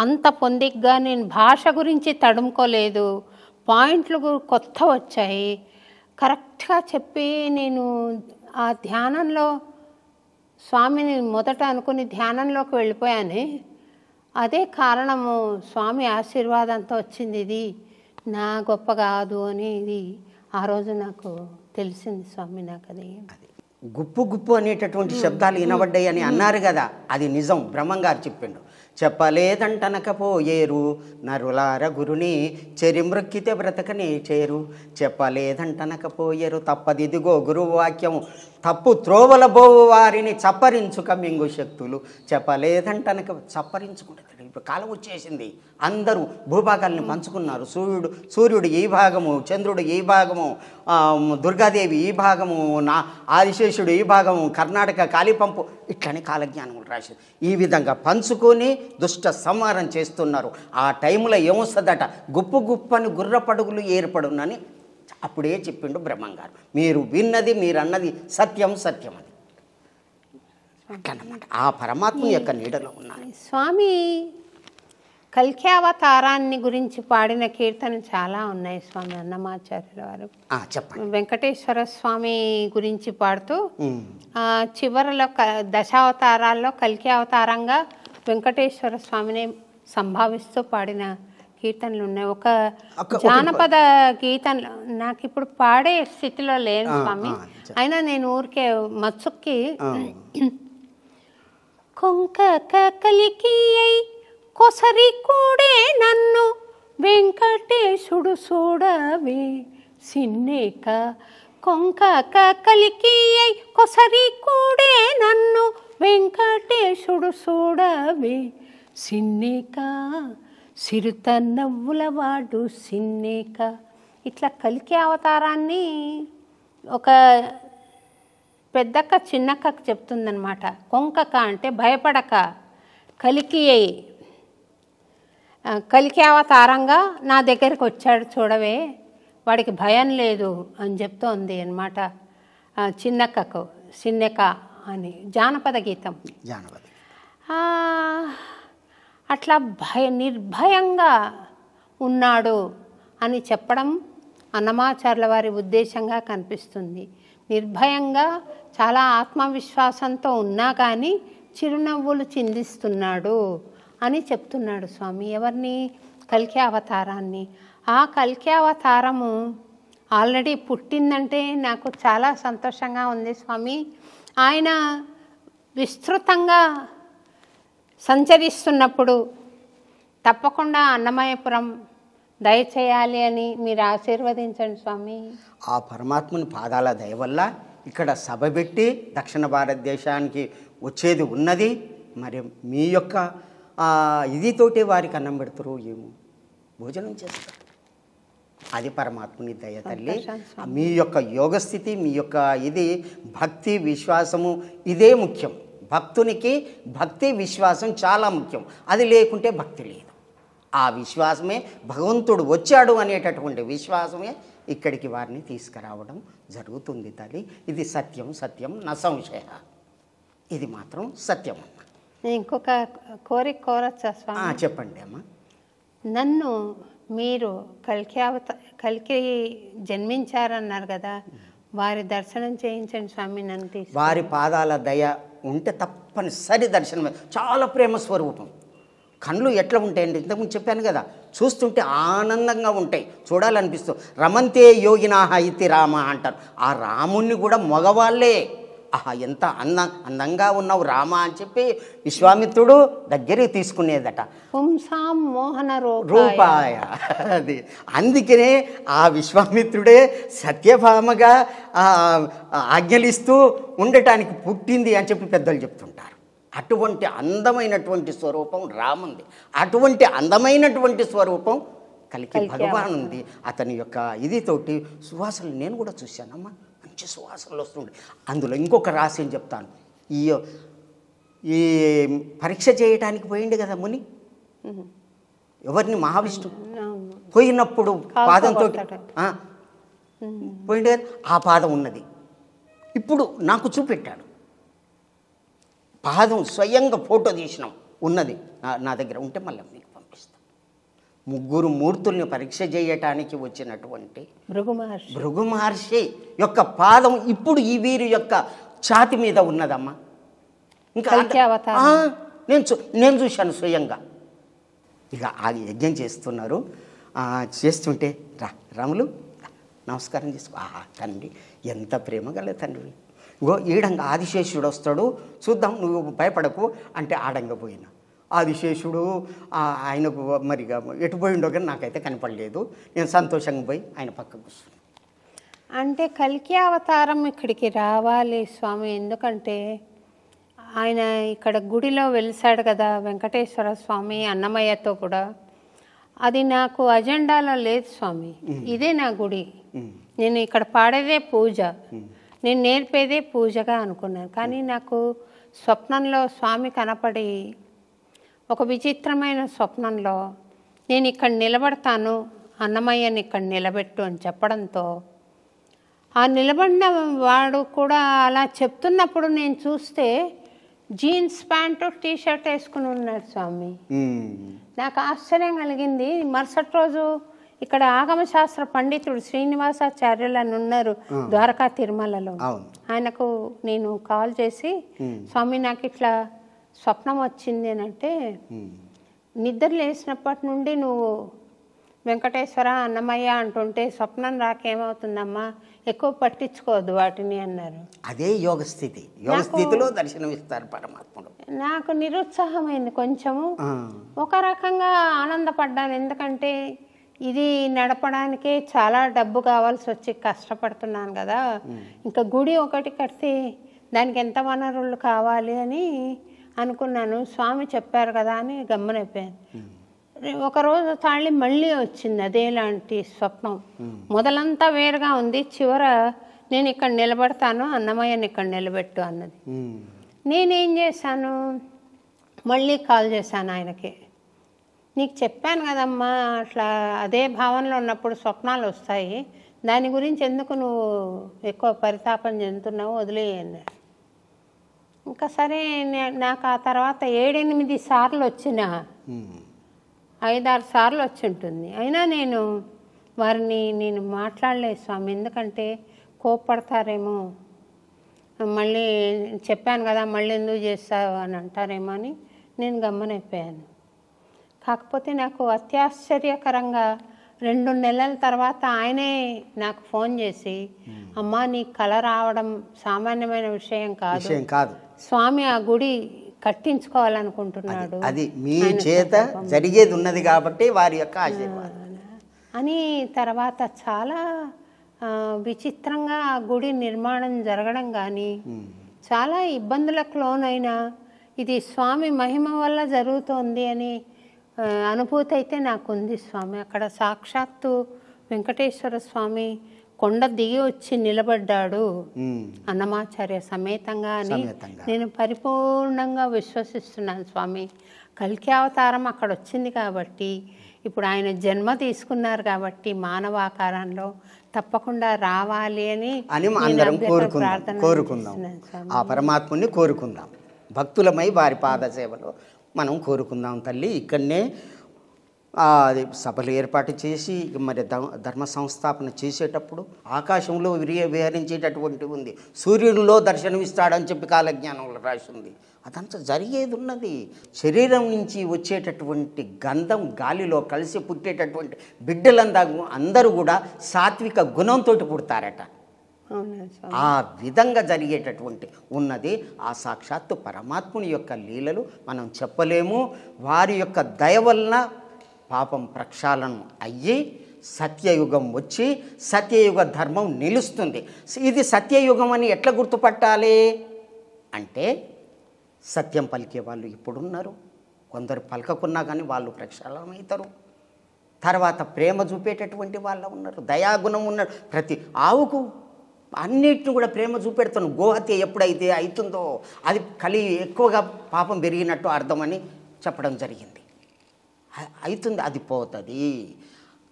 అంత పొందిగ్గా. నేను భాష గురించి తడుముకోలేదు, పాయింట్లు కొత్త వచ్చాయి, కరెక్ట్గా చెప్పి నేను ఆ ధ్యానంలో స్వామిని మొదట అనుకుని ధ్యానంలోకి వెళ్ళిపోయాను. అదే కారణము, స్వామి ఆశీర్వాదంతో వచ్చింది, ఇది నా గొప్ప కాదు అని ఇది ఆ రోజు నాకు తెలిసింది స్వామి. నాకు అది గుప్పు గుప్పు అనేటటువంటి శబ్దాలు వినబడ్డాయి అని అన్నారు కదా, అది నిజం. బ్రహ్మంగారు చెప్పిండు, చెప్పలేదంటనకపోయేరు నరులార గురుని చెరి మృక్కితే బ్రతకనే చేరు. చెప్పలేదంటనకపోయేరు తప్పదిదిగో గురువు వాక్యము, తప్పు త్రోవల బోవు వారిని చప్పరించుక మింగు శక్తులు. చెప్పలేదంటనక చప్పరించుకుంటారు. ఇప్పుడు కాలం వచ్చేసింది, అందరూ భూభాగాల్ని పంచుకున్నారు. సూర్యుడు ఈ భాగము, చంద్రుడు ఈ భాగము, దుర్గాదేవి ఈ భాగము, ఆదిశేషుడు ఈ భాగము, కర్ణాటక కాళీపంపు, ఇట్లని కాలజ్ఞానములు రాశారు. ఈ విధంగా పంచుకొని దుష్ట సంహారం చేస్తున్నారు. ఆ టైంలో ఏమొస్తుందట, గుప్పు గుప్పని గుర్రపడుగులు ఏర్పడునని అప్పుడే చెప్పిండు బ్రహ్మంగారు. మీరు విన్నది, మీరు అన్నది సత్యం, సత్యం అది అన్నమాట. ఆ పరమాత్మ యొక్క నీడలో ఉన్నారు. స్వామి కల్క్యావతారాన్ని గురించి పాడిన కీర్తనలు చాలా ఉన్నాయి స్వామి. అన్నమాచార్యుల వారు చెప్పండి. వెంకటేశ్వర స్వామి గురించి పాడుతూ చివరిలో దశావతారాల్లో కల్కి అవతారంగా వెంకటేశ్వర స్వామిని సంభావిస్తూ పాడిన కీర్తనలు ఉన్నాయి. ఒక జానపద కీర్తనలు నాకు ఇప్పుడు పాడే స్థితిలో లేను స్వామి, అయినా నేను ఊరికే మత్సుక్కి కొంక కలికి కొసరి కూడే నన్ను వెంకటేశుడు చూడవే సిన్నేక. కొంక కలికి కొసరి కూడే నన్ను వెంకటేశుడు చూడవే సిన్నేక. సిరుత నవ్వులవాడు సిన్నేక. ఇట్లా కలికి అవతారాన్ని ఒక పెద్దక్క చిన్నక్కకు చెప్తుందనమాట. కొంకక అంటే భయపడక, కలికి అవతారంగా నా దగ్గరికి వచ్చాడు చూడవే, వాడికి భయం లేదు అని చెప్తోంది అనమాట చిన్నక్కకు. సిన్నెక అని జానపద గీతం. అట్లా నిర్భయంగా ఉన్నాడు అని చెప్పడం అన్నమాచార్యుల వారి ఉద్దేశంగా కనిపిస్తుంది. నిర్భయంగా చాలా ఆత్మవిశ్వాసంతో ఉన్నా కానీ చిరునవ్వులు చిందిస్తున్నాడు అని చెప్తున్నాడు స్వామి. ఎవరిని? కల్కి అవతారాన్ని. ఆ కల్కి అవతారము ఆల్రెడీ పుట్టిందంటే నాకు చాలా సంతోషంగా ఉంది స్వామి. ఆయన విస్తృతంగా సంచరిస్తున్నప్పుడు తప్పకుండా అన్నమయపురం దయచేయాలి అని మీరు ఆశీర్వదించండి స్వామి. ఆ పరమాత్మని పాదాల దయ వల్ల ఇక్కడ సభ పెట్టి దక్షిణ భారతదేశానికి వచ్చేది ఉన్నది. మరి మీ యొక్క ఇదితోటే వారికి అన్నం పెడతారు, ఏమో భోజనం చేస్తారు. అది పరమాత్మని దయ తల్లి. మీ యొక్క యోగస్థితి, మీ యొక్క ఇది భక్తి విశ్వాసము ఇదే ముఖ్యం. భక్తునికి భక్తి విశ్వాసం చాలా ముఖ్యం. అది లేకుంటే భక్తి లేదు. ఆ విశ్వాసమే భగవంతుడు వచ్చాడు అనేటటువంటి విశ్వాసమే ఇక్కడికి వారిని తీసుకురావడం జరుగుతుంది తల్లి. ఇది సత్యం, సత్యం నా సంశయ. ఇది మాత్రం సత్యం అమ్మ. ఇంకొక కోరిక కోరచ్చా స్వామి? చెప్పండి అమ్మ. నన్ను మీరు కల్కి జన్మించారన్నారు కదా, వారి దర్శనం చేయించండి స్వామి. నన్ను వారి పాదాల దయ ఉంటే తప్పనిసరి దర్శనం. చాలా ప్రేమ స్వరూపం. కళ్ళు ఎట్లా ఉంటాయండి, ఇంతకుముందు చెప్పాను కదా, చూస్తుంటే ఆనందంగా ఉంటాయి, చూడాలనిపిస్తుంది. రమంతే యోగినాహ ఇతి రామ అంటారు. ఆ రాముణ్ణి కూడా మగవాళ్ళే ఎంత అందంగా ఉన్నావు రామ అని చెప్పి విశ్వామిత్రుడు దగ్గరికి తీసుకునేదట. పుంసాం మోహన రూపాయ. అది అందుకనే ఆ విశ్వామిత్రుడే సత్యభామగా ఆజ్ఞలిస్తూ ఉండటానికి పుట్టింది అని చెప్పి పెద్దలు చెప్తుంటారు. అటువంటి అందమైనటువంటి స్వరూపం రాముంది, అటువంటి అందమైనటువంటి స్వరూపం కలికి భగవాన్ ఉంది. అతని యొక్క ఇదితోటి సువాసనలు నేను కూడా చూశానమ్మా, మంచి సువాసనలు వస్తుండే. అందులో ఇంకొక రహస్యం చెప్తాను. ఈ పరీక్ష చేయటానికి పోయింది కదా ముని, ఎవరిని? మహావిష్ణువు. పోయినప్పుడు పాదంతో పోయింది కదా, ఆ పాదం ఉన్నది. ఇప్పుడు నాకు చూపెట్టాడు పాదం, స్వయంగా ఫోటో తీసినాం, ఉన్నది నా దగ్గర ఉంటే మళ్ళీ మీకు పంపిస్తాను. 3 మూర్తుల్ని పరీక్ష చేయటానికి వచ్చినటువంటి భృగు మహర్షి యొక్క పాదం ఇప్పుడు ఈ వీరి యొక్క ఛాతి మీద ఉన్నదమ్మా. ఇంకా నేను చూశాను స్వయంగా. ఇక ఆ యజ్ఞం చేస్తున్నారు, చేస్తుంటే రాములు నమస్కారం చేసుకో. తండ్రి ఎంత ప్రేమ గల తండ్రి, ఇగో ఈడంగా ఆదిశేషుడు వస్తాడు, చూద్దాం, నువ్వు భయపడకు అంటే ఆడంగా పోయినా. ఆదిశేషుడు ఆయనకు మరిగా ఎటు పోయిండో కానీ నాకైతే కనపడలేదు. నేను సంతోషంగా పోయి ఆయన పక్కకు కూర్చున్నాను. అంటే కల్కి అవతారం ఇక్కడికి రావాలి స్వామి, ఎందుకంటే ఆయన ఇక్కడ గుడిలో వెలిసాడు కదా వెంకటేశ్వర స్వామి అన్నమయ్యతో కూడా. అది నాకు అజెండాలో లేదు స్వామి, ఇదే నా గుడి, నేను ఇక్కడ పాడేదే పూజ, నేను నేర్పేదే పూజగా అనుకున్నాను. కానీ నాకు స్వప్నంలో స్వామి కనపడి ఒక విచిత్రమైన స్వప్నంలో నేను ఇక్కడ నిలబడతాను, అన్నమయ్యని ఇక్కడ నిలబెట్టు అని చెప్పడంతో ఆ నిలబడిన వాడు కూడా అలా చెప్తున్నప్పుడు నేను చూస్తే జీన్స్ ప్యాంటు టీషర్ట్ వేసుకుని ఉన్నాడు స్వామి. నాకు ఆశ్చర్యం కలిగింది. మరుసటి రోజు ఇక్కడ ఆగమశాస్త్ర పండితుడు శ్రీనివాసాచార్యులు అని ఉన్నారు ద్వారకా తిరుమలలో. ఆయనకు నేను కాల్ చేసి, స్వామి నాకు ఇట్లా స్వప్నం వచ్చింది అని అంటే, నిద్ర లేచినప్పటి నుండి నువ్వు వెంకటేశ్వర అన్నమయ్య అంటుంటే స్వప్నం రాకేమవుతుందమ్మా, ఎక్కువ పట్టించుకోవద్దు వాటిని అన్నారు. అదే యోగ స్థితి, యోగ స్థితిలో దర్శనమిస్తారు పరమాత్ముడు. నాకు నిరుత్సాహమైంది కొంచెము, ఒక రకంగా ఆనందపడ్డాను. ఎందుకంటే ఇది నడపడానికే చాలా డబ్బు కావాల్సి వచ్చి కష్టపడుతున్నాను కదా, ఇంకా గుడి ఒకటి కడితే దానికి ఎంత వనరులు కావాలి అని అనుకున్నాను. స్వామి చెప్పారు కదా అని గమ్మనైపోయాను. ఒకరోజు తాళి మళ్ళీ వచ్చింది అదేలాంటి స్వప్నం. మొదలంతా వేరుగా ఉంది, చివర నేను ఇక్కడ నిలబడతాను, అన్నమయ్యని ఇక్కడ నిలబెట్టు అన్నది. నేనేం చేశాను, మళ్ళీ కాల్ చేశాను ఆయనకి. నీకు చెప్పాను కదమ్మా, అట్లా అదే భావనలో ఉన్నప్పుడు స్వప్నాలు వస్తాయి, దాని గురించి ఎందుకు నువ్వు ఎక్కువ పరితాపం చెందుతున్నావు, వదిలేయండి. ఇంకా సరే, నాకు ఆ తర్వాత 7-8 సార్లు వచ్చిన, 5-6 సార్లు వచ్చి ఉంటుంది. అయినా నేను వారిని మాట్లాడలేదు స్వామి, ఎందుకంటే కోప్పడతారేమో, మళ్ళీ చెప్పాను కదా మళ్ళీ ఎందుకు చేస్తావు అని అంటారేమో అని నేను గమ్మనైపోయాను. కాకపోతే నాకు అత్యాశ్చర్యకరంగా 2 నెలల తర్వాత ఆయనే నాకు ఫోన్ చేసి, అమ్మా నీ కళ రావడం సామాన్యమైన విషయం కాదు, స్వామి ఆ గుడి కట్టించుకోవాలనుకుంటున్నాడు, అది మీ చేత జరిగేది ఉన్నది కాబట్టి వారి యొక్క ఆశీర్వాదం అని. తర్వాత చాలా విచిత్రంగా ఆ గుడి నిర్మాణం జరగడం కానీ, చాలా ఇబ్బందులకు లోనైనా ఇది స్వామి మహిమ వల్ల జరుగుతోంది అని అనుభూతి అయితే నాకు ఉంది స్వామి. అక్కడ సాక్షాత్తు వెంకటేశ్వర స్వామి కొండ దిగి వచ్చి నిలబడ్డాడు అన్నమాచార్య సమేతంగా అని నేను పరిపూర్ణంగా విశ్వసిస్తున్నాను స్వామి. కల్కి అవతారం అక్కడ వచ్చింది కాబట్టి, ఇప్పుడు ఆయన జన్మ తీసుకున్నారు కాబట్టి మానవాకారంలో తప్పకుండా రావాలి అని అందరం కోరుకుందాం. ఆ పరమాత్ముని కోరుకుందాం, భక్తులమై వారి పాద సేవలో మనం కోరుకుందాం తల్లి. ఇక్కడనే అది సభలు ఏర్పాటు చేసి మరి ధర్మ సంస్థాపన చేసేటప్పుడు ఆకాశంలో విహరించేటటువంటి ఉంది, సూర్యుడిలో దర్శనమిస్తాడని చెప్పి కాలజ్ఞానంలో రాసి ఉంది. అదంతా జరిగేది ఉన్నది. శరీరం నుంచి వచ్చేటటువంటి గంధం గాలిలో కలిసి పుట్టేటటువంటి బిడ్డలంతా అందరూ కూడా సాత్విక గుణంతో పుడతారట. ఆ విధంగా జరిగేటటువంటి ఉన్నది ఆ సాక్షాత్తు పరమాత్ముని యొక్క లీలలు మనం చెప్పలేము. వారి యొక్క దయ వలన పాపం ప్రక్షాళన అయ్యి సత్యయుగం వచ్చి సత్యయుగ ధర్మం నిలుస్తుంది. ఇది సత్యయుగం అని ఎట్లా గుర్తుపట్టాలి అంటే సత్యం పలికే వాళ్ళు ఇప్పుడున్నారు, కొందరు పలకకున్నా కానీ వాళ్ళు ప్రక్షాళనమవుతారు. తర్వాత ప్రేమ చూపేటటువంటి వాళ్ళు ఉన్నారు, దయాగుణం ఉన్నారు. ప్రతి ఆవుకు అన్నిటిని కూడా ప్రేమ చూపెడుతాను. గోహత్య ఎప్పుడైతే అవుతుందో అది ఎక్కువగా పాపం పెరిగినట్టు అర్థమని చెప్పడం జరిగింది. అవుతుంది, అది పోతుంది.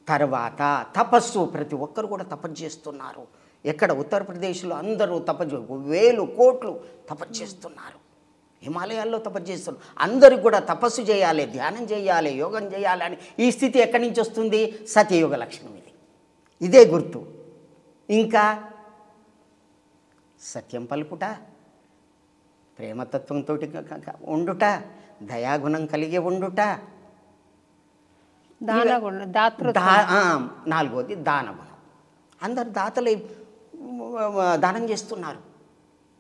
తర్వాత తపస్సు, ప్రతి ఒక్కరు కూడా తపస్సు చేస్తున్నారు. ఎక్కడ ఉత్తరప్రదేశ్లో అందరూ తపస్సు, వేలు కోట్లు తపస్సు చేస్తున్నారు. హిమాలయాల్లో తపస్సు చేస్తున్నారు. అందరికి కూడా తపస్సు చేయాలి, ధ్యానం చేయాలి, యోగం చేయాలి అని ఈ స్థితి ఎక్కడి నుంచి వస్తుంది? సత్యయుగ లక్షణం ఇది. ఇదే గుర్తు. ఇంకా సత్యం పలుకుట, ప్రేమతత్వంతో ఉండుట, దయాగుణం కలిగి ఉండుట, నాలుగోది దానగుణం. అందరు దాతలే దానం చేస్తున్నారు.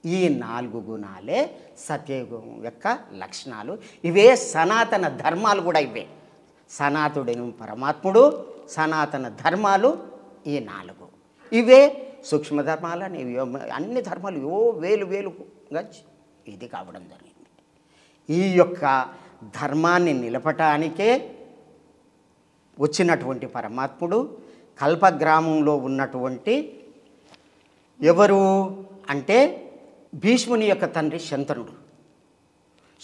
ఈ 4 గుణాలే సత్యయుగం యొక్క లక్షణాలు. ఇవే సనాతన ధర్మాలు కూడా ఇవే. సనాతుడైన పరమాత్ముడు, సనాతన ధర్మాలు ఈ 4. ఇవే సూక్ష్మ ధర్మాలని అన్ని ధర్మాలు వేలుగా ఇది కావడం జరిగింది. ఈ యొక్క ధర్మాన్ని నిలపటానికే వచ్చినటువంటి పరమాత్ముడు కల్పగ్రామంలో ఉన్నటువంటి ఎవరు అంటే భీష్ముని యొక్క తండ్రి శంతనుడు,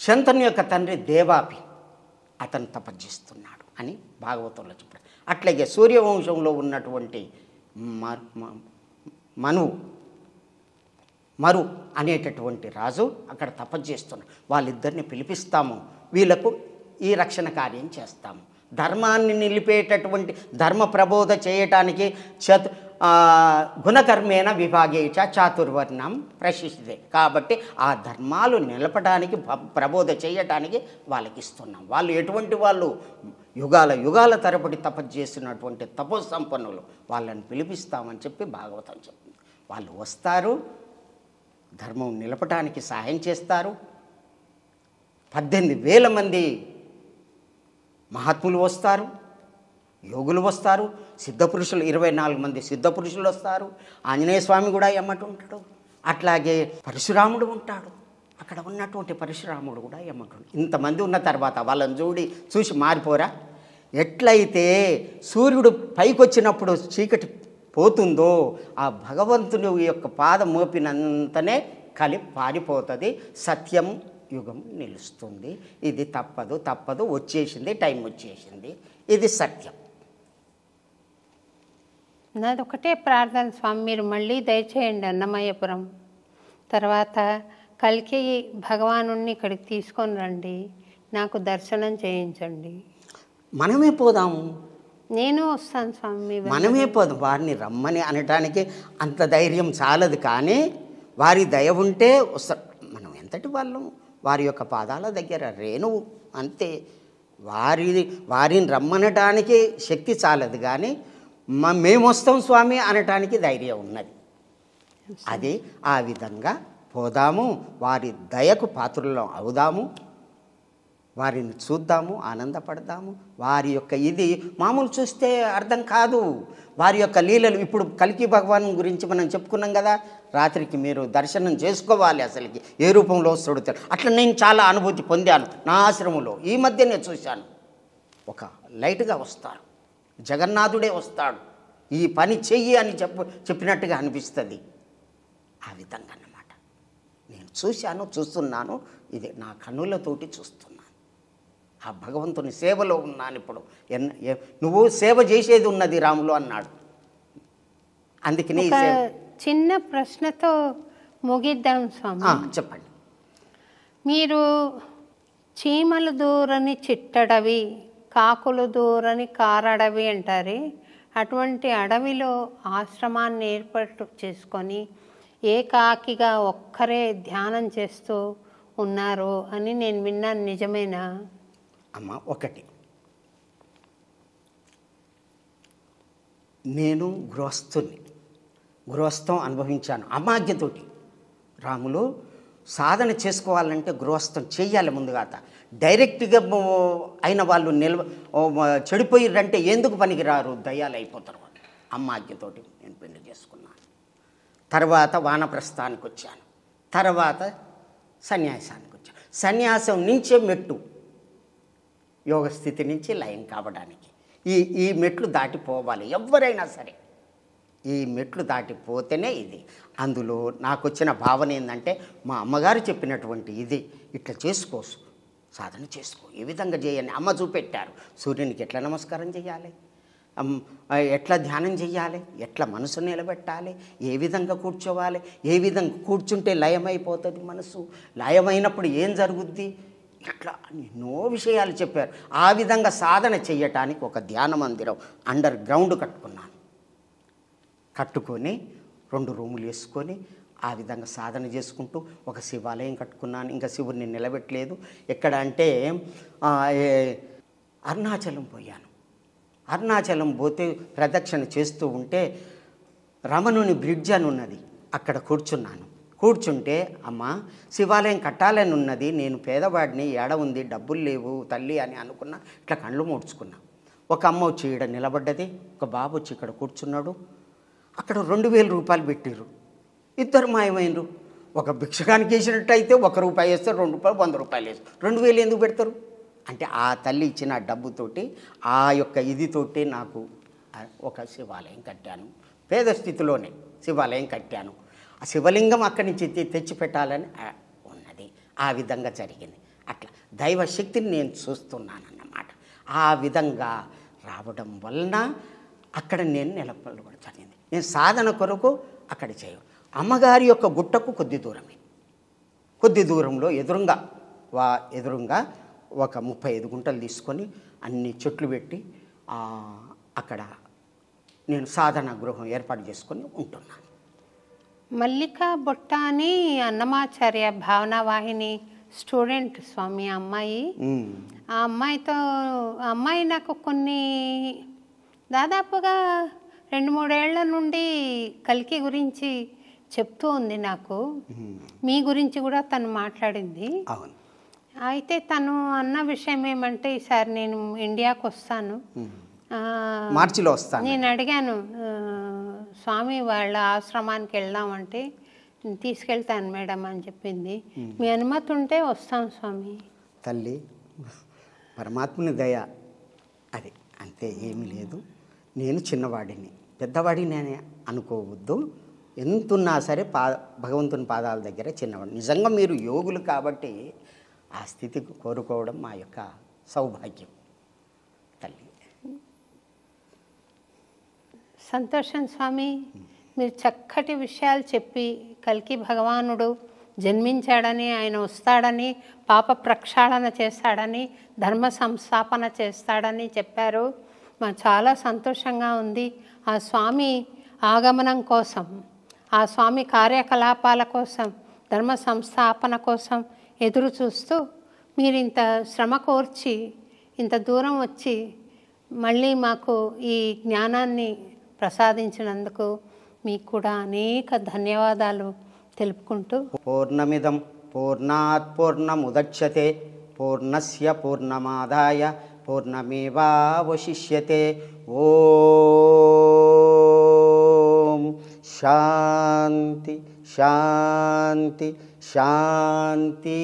శంతను యొక్క తండ్రి దేవాపి, అతను తపస్సిస్తున్నాడు అని భాగవతంలో చెప్పాడు. అట్లాగే సూర్యవంశంలో ఉన్నటువంటి మరు అనేటటువంటి రాజు అక్కడ తపస్సు చేస్తున్నాడు. వాళ్ళిద్దరిని పిలిపిస్తాము, వీళ్ళకు ఈ రక్షణ కార్యం చేస్తాము. ధర్మాన్ని నిలిపేటటువంటి ధర్మ ప్రబోధ చేయటానికి గుణకర్మేణ విభాగేచ చాతుర్వర్ణం ప్రశిష్టిదే. కాబట్టి ఆ ధర్మాలు నిలపడానికి ప్రబోధ చేయటానికి వాళ్ళకి ఇస్తున్నాం. వాళ్ళు ఎటువంటి వాళ్ళు? యుగాల తరబడి తపస్సు చేసినటువంటి తపోసంపన్నులు. వాళ్ళని పిలిపిస్తామని చెప్పి భాగవతం చెప్తుంది. వాళ్ళు వస్తారు, ధర్మం నిలపటానికి సహాయం చేస్తారు. 18,000 మంది మహాత్ములు వస్తారు, యోగులు వస్తారు, సిద్ధపురుషులు 24 మంది సిద్ధపురుషులు వస్తారు. ఆంజనేయ స్వామి కూడా ఎమ్మటి ఉంటాడు. అట్లాగే పరశురాముడు ఉంటాడు. అక్కడ ఉన్నటువంటి పరశురాముడు కూడా ఎమ్మటి. ఇంతమంది ఉన్న తర్వాత వాళ్ళని చూసి మారిపోరా? ఎట్లయితే సూర్యుడు పైకి వచ్చినప్పుడు చీకటి పోతుందో ఆ భగవంతుని యొక్క పాదం మోపినంతనే కలి పారిపోతుంది, సత్యం యుగం నిలుస్తుంది. ఇది తప్పదు, వచ్చేసింది, టైం వచ్చేసింది. ఇది సత్యం. నాది ఒకటే ప్రార్థన స్వామి, మీరు మళ్ళీ దయచేయండి అన్నమయ్యపురం. తర్వాత కల్కి భగవాను ఇక్కడికి తీసుకొని రండి, నాకు దర్శనం చేయించండి. మనమే పోదాము. నేను వస్తాను స్వామి. మనమే పోదాం. వారిని రమ్మని అనటానికి అంత ధైర్యం చాలదు, కానీ వారి దయ ఉంటే వస్తారు. మనం ఎంతటి వాళ్ళం? వారి యొక్క పాదాల దగ్గర రేణువు అంతే. వారిని రమ్మనటానికి శక్తి చాలదు, కానీ మేము వస్తాం స్వామి అనటానికి ధైర్యం ఉన్నది. అది ఆ విధంగా పోదాము, వారి దయకు పాత్రలో అవుదాము, వారిని చూద్దాము, ఆనందపడదాము. వారి యొక్క ఇది మామూలు చూస్తే అర్థం కాదు. వారి యొక్క లీలలు ఇప్పుడు కల్కి భగవాన్ గురించి మనం చెప్పుకున్నాం కదా. రాత్రికి మీరు దర్శనం చేసుకోవాలి, అసలుకి ఏ రూపంలో వస్తాడో. అట్లా నేను చాలా అనుభూతి పొందాను నా ఆశ్రమంలో. ఈ మధ్యనే చూశాను. ఒక లైట్గా వస్తారు, జగన్నాథుడే వస్తాడు, ఈ పని చెయ్యి అని చెప్పినట్టుగా అనిపిస్తుంది. ఆ విధంగా అన్నమాట నేను చూస్తున్నాను. ఇది నా కన్నులతోటి చూస్తున్నాను. ఆ భగవంతుని సేవలో ఉన్నాను ఇప్పుడు. నువ్వు సేవ చేసేది ఉన్నది రాములు అన్నాడు. అందుకని చిన్న ప్రశ్నతో ముగిద్దాం స్వామి. చెప్పండి. మీరు చీమలు దూరని చిట్టడవి, కాకులు దూరని కారడవి అంటారే, అటువంటి అడవిలో ఆశ్రమాన్ని ఏర్పాటు చేసుకొని ఏకాకిగా ఒక్కరే ధ్యానం చేస్తూ ఉన్నారు అని నేను విన్నాను. నిజమేనా? అమ్మ, ఒకటి, నేను గృహస్థం అనుభవించాను అమాజ్ఞతోటి. రాములు సాధన చేసుకోవాలంటే గృహస్థం చెయ్యాలి ముందుగా. డైరెక్ట్గా అయిన వాళ్ళు చెడిపోయిర్రంటే ఎందుకు పనికిరారు? దయ్యాలు అయిపోతారు వాళ్ళు. అమ్మాజ్ఞతోటి నేను పెళ్లి చేసుకున్నాను. తర్వాత వానప్రస్థానికి వచ్చాను, తర్వాత సన్యాసానికి వచ్చాను. సన్యాసం నుంచే మెట్టు యోగ స్థితి నుంచి లయం కావడానికి. ఈ మెట్లు దాటిపోవాలి ఎవరైనా సరే. ఈ మెట్లు దాటిపోతేనే ఇది. అందులో నాకు వచ్చిన భావన ఏంటంటే, మా అమ్మగారు చెప్పినటువంటి ఇది ఇట్లా చేసుకో, సాధన చేసుకో, ఏ విధంగా చేయని అమ్మ చూపెట్టారు. సూర్యునికి ఎట్లా నమస్కారం చేయాలి, ఎట్లా ధ్యానం చేయాలి, ఎట్లా మనసు నిలబెట్టాలి, ఏ విధంగా కూర్చోవాలి, ఏ విధంగా కూర్చుంటే లయమైపోతుంది మనసు, లయమైనప్పుడు ఏం జరుగుద్ది, ఇట్లా ఎన్నో విషయాలు చెప్పారు. ఆ విధంగా సాధన చెయ్యటానికి ఒక ధ్యాన మందిరం అండర్ గ్రౌండ్ కట్టుకొని 2 రూములు వేసుకొని ఆ విధంగా సాధన చేసుకుంటూ ఒక శివాలయం కట్టుకున్నాను. ఇంకా శివుడిని నిలబెట్టలేదు. ఎక్కడ అంటే అరుణాచలం పోయాను. అరుణాచలం పోతే ప్రదక్షిణ చేస్తూ ఉంటే రమణుని బ్రిడ్జ్ అని ఉన్నది, అక్కడ కూర్చున్నాను. కూర్చుంటే అమ్మ శివాలయం కట్టాలని ఉన్నది, నేను పేదవాడిని, ఏడ ఉంది, డబ్బులు లేవు తల్లి అని అనుకున్నా. ఇట్లా కళ్ళు మూడ్చుకున్నా. ఒక అమ్మ వచ్చి ఇక్కడ నిలబడ్డది, ఒక బాబు వచ్చి ఇక్కడ కూర్చున్నాడు. అక్కడ 2000 రూపాయలు పెట్టిర్రు. ఇద్దరు మాయమైనరు. ఒక భిక్షగానికి వేసినట్టయితే ₹1 వేస్తారు, ₹2 ₹100 వేస్తారు, 2000 ఎందుకు పెడతారు అంటే ఆ తల్లి ఇచ్చిన డబ్బుతోటి ఆ యొక్క ఇదితోటి నాకు ఒక శివాలయం కట్టాను. పేద స్థితిలోనే శివాలయం కట్టాను. ఆ శివలింగం అక్కడి నుంచి తెచ్చి పెట్టాలని ఉన్నది. ఆ విధంగా జరిగింది. అట్లా దైవశక్తిని నేను చూస్తున్నానన్నమాట. ఆ విధంగా రావడం వలన అక్కడ నేను నిలబడడం జరిగింది. నేను సాధన కొరకు అక్కడ చేయ అమ్మగారి యొక్క గుట్టకు కొద్ది దూరంలో ఎదురుగా ఒక 35 గుంటలు తీసుకొని అన్ని చెట్లు పెట్టి అక్కడ నేను సాధన గృహం ఏర్పాటు చేసుకొని ఉంటున్నాను. మల్లికా బొట్ట అని అన్నమాచార్య భావనావాహిని స్టూడెంట్ స్వామి అమ్మాయి. ఆ అమ్మాయి నాకు కొన్ని దాదాపుగా 2-3 ఏళ్ల నుండి కల్కి గురించి చెప్తూ ఉంది. నాకు మీ గురించి కూడా తను మాట్లాడింది. అయితే తను అన్న విషయం ఏమంటే, ఈసారి నేను ఇండియాకు వస్తాను, మార్చిలో వస్తాను. నేను అడిగాను స్వామి వాళ్ళ ఆశ్రమానికి వెళ్దామంటే తీసుకెళ్తాను మేడం అని చెప్పింది. మీ అనుమతి ఉంటే వస్తాం స్వామి. తల్లి పరమాత్ముని దయ అది, అంతే, ఏమీ లేదు. నేను చిన్నవాడిని, పెద్దవాడిని అని అనుకోవద్దు. ఎంతున్నా సరే భగవంతుని పాదాల దగ్గర చిన్నవాడు. నిజంగా మీరు యోగులు కాబట్టి ఆ స్థితికి కోరుకోవడం మా యొక్క సౌభాగ్యం. తల్లి సంతోషం స్వామి. మీరు చక్కటి విషయాలు చెప్పి కల్కి భగవానుడు జన్మించాడని, ఆయన వస్తాడని, పాప ప్రక్షాళన చేస్తాడని, ధర్మ సంస్థాపన చేస్తాడని చెప్పారు. మాకు చాలా సంతోషంగా ఉంది. ఆ స్వామి ఆగమనం కోసం, ఆ స్వామి కార్యకలాపాల కోసం, ధర్మ సంస్థాపన కోసం ఎదురు చూస్తూ మీరు ఇంత శ్రమ కోర్చి ఇంత దూరం వచ్చి మళ్ళీ మాకు ఈ జ్ఞానాన్ని ప్రసాదించినందుకు మీకు కూడా అనేక ధన్యవాదాలు తెలుపుకుంటూ, పూర్ణమిదం పూర్ణాత్ పూర్ణముదచ్యతే పూర్ణస్య పూర్ణమాదాయ పూర్ణమేవావశిష్యతే. ఓం శాంతి శాంతి శాంతి.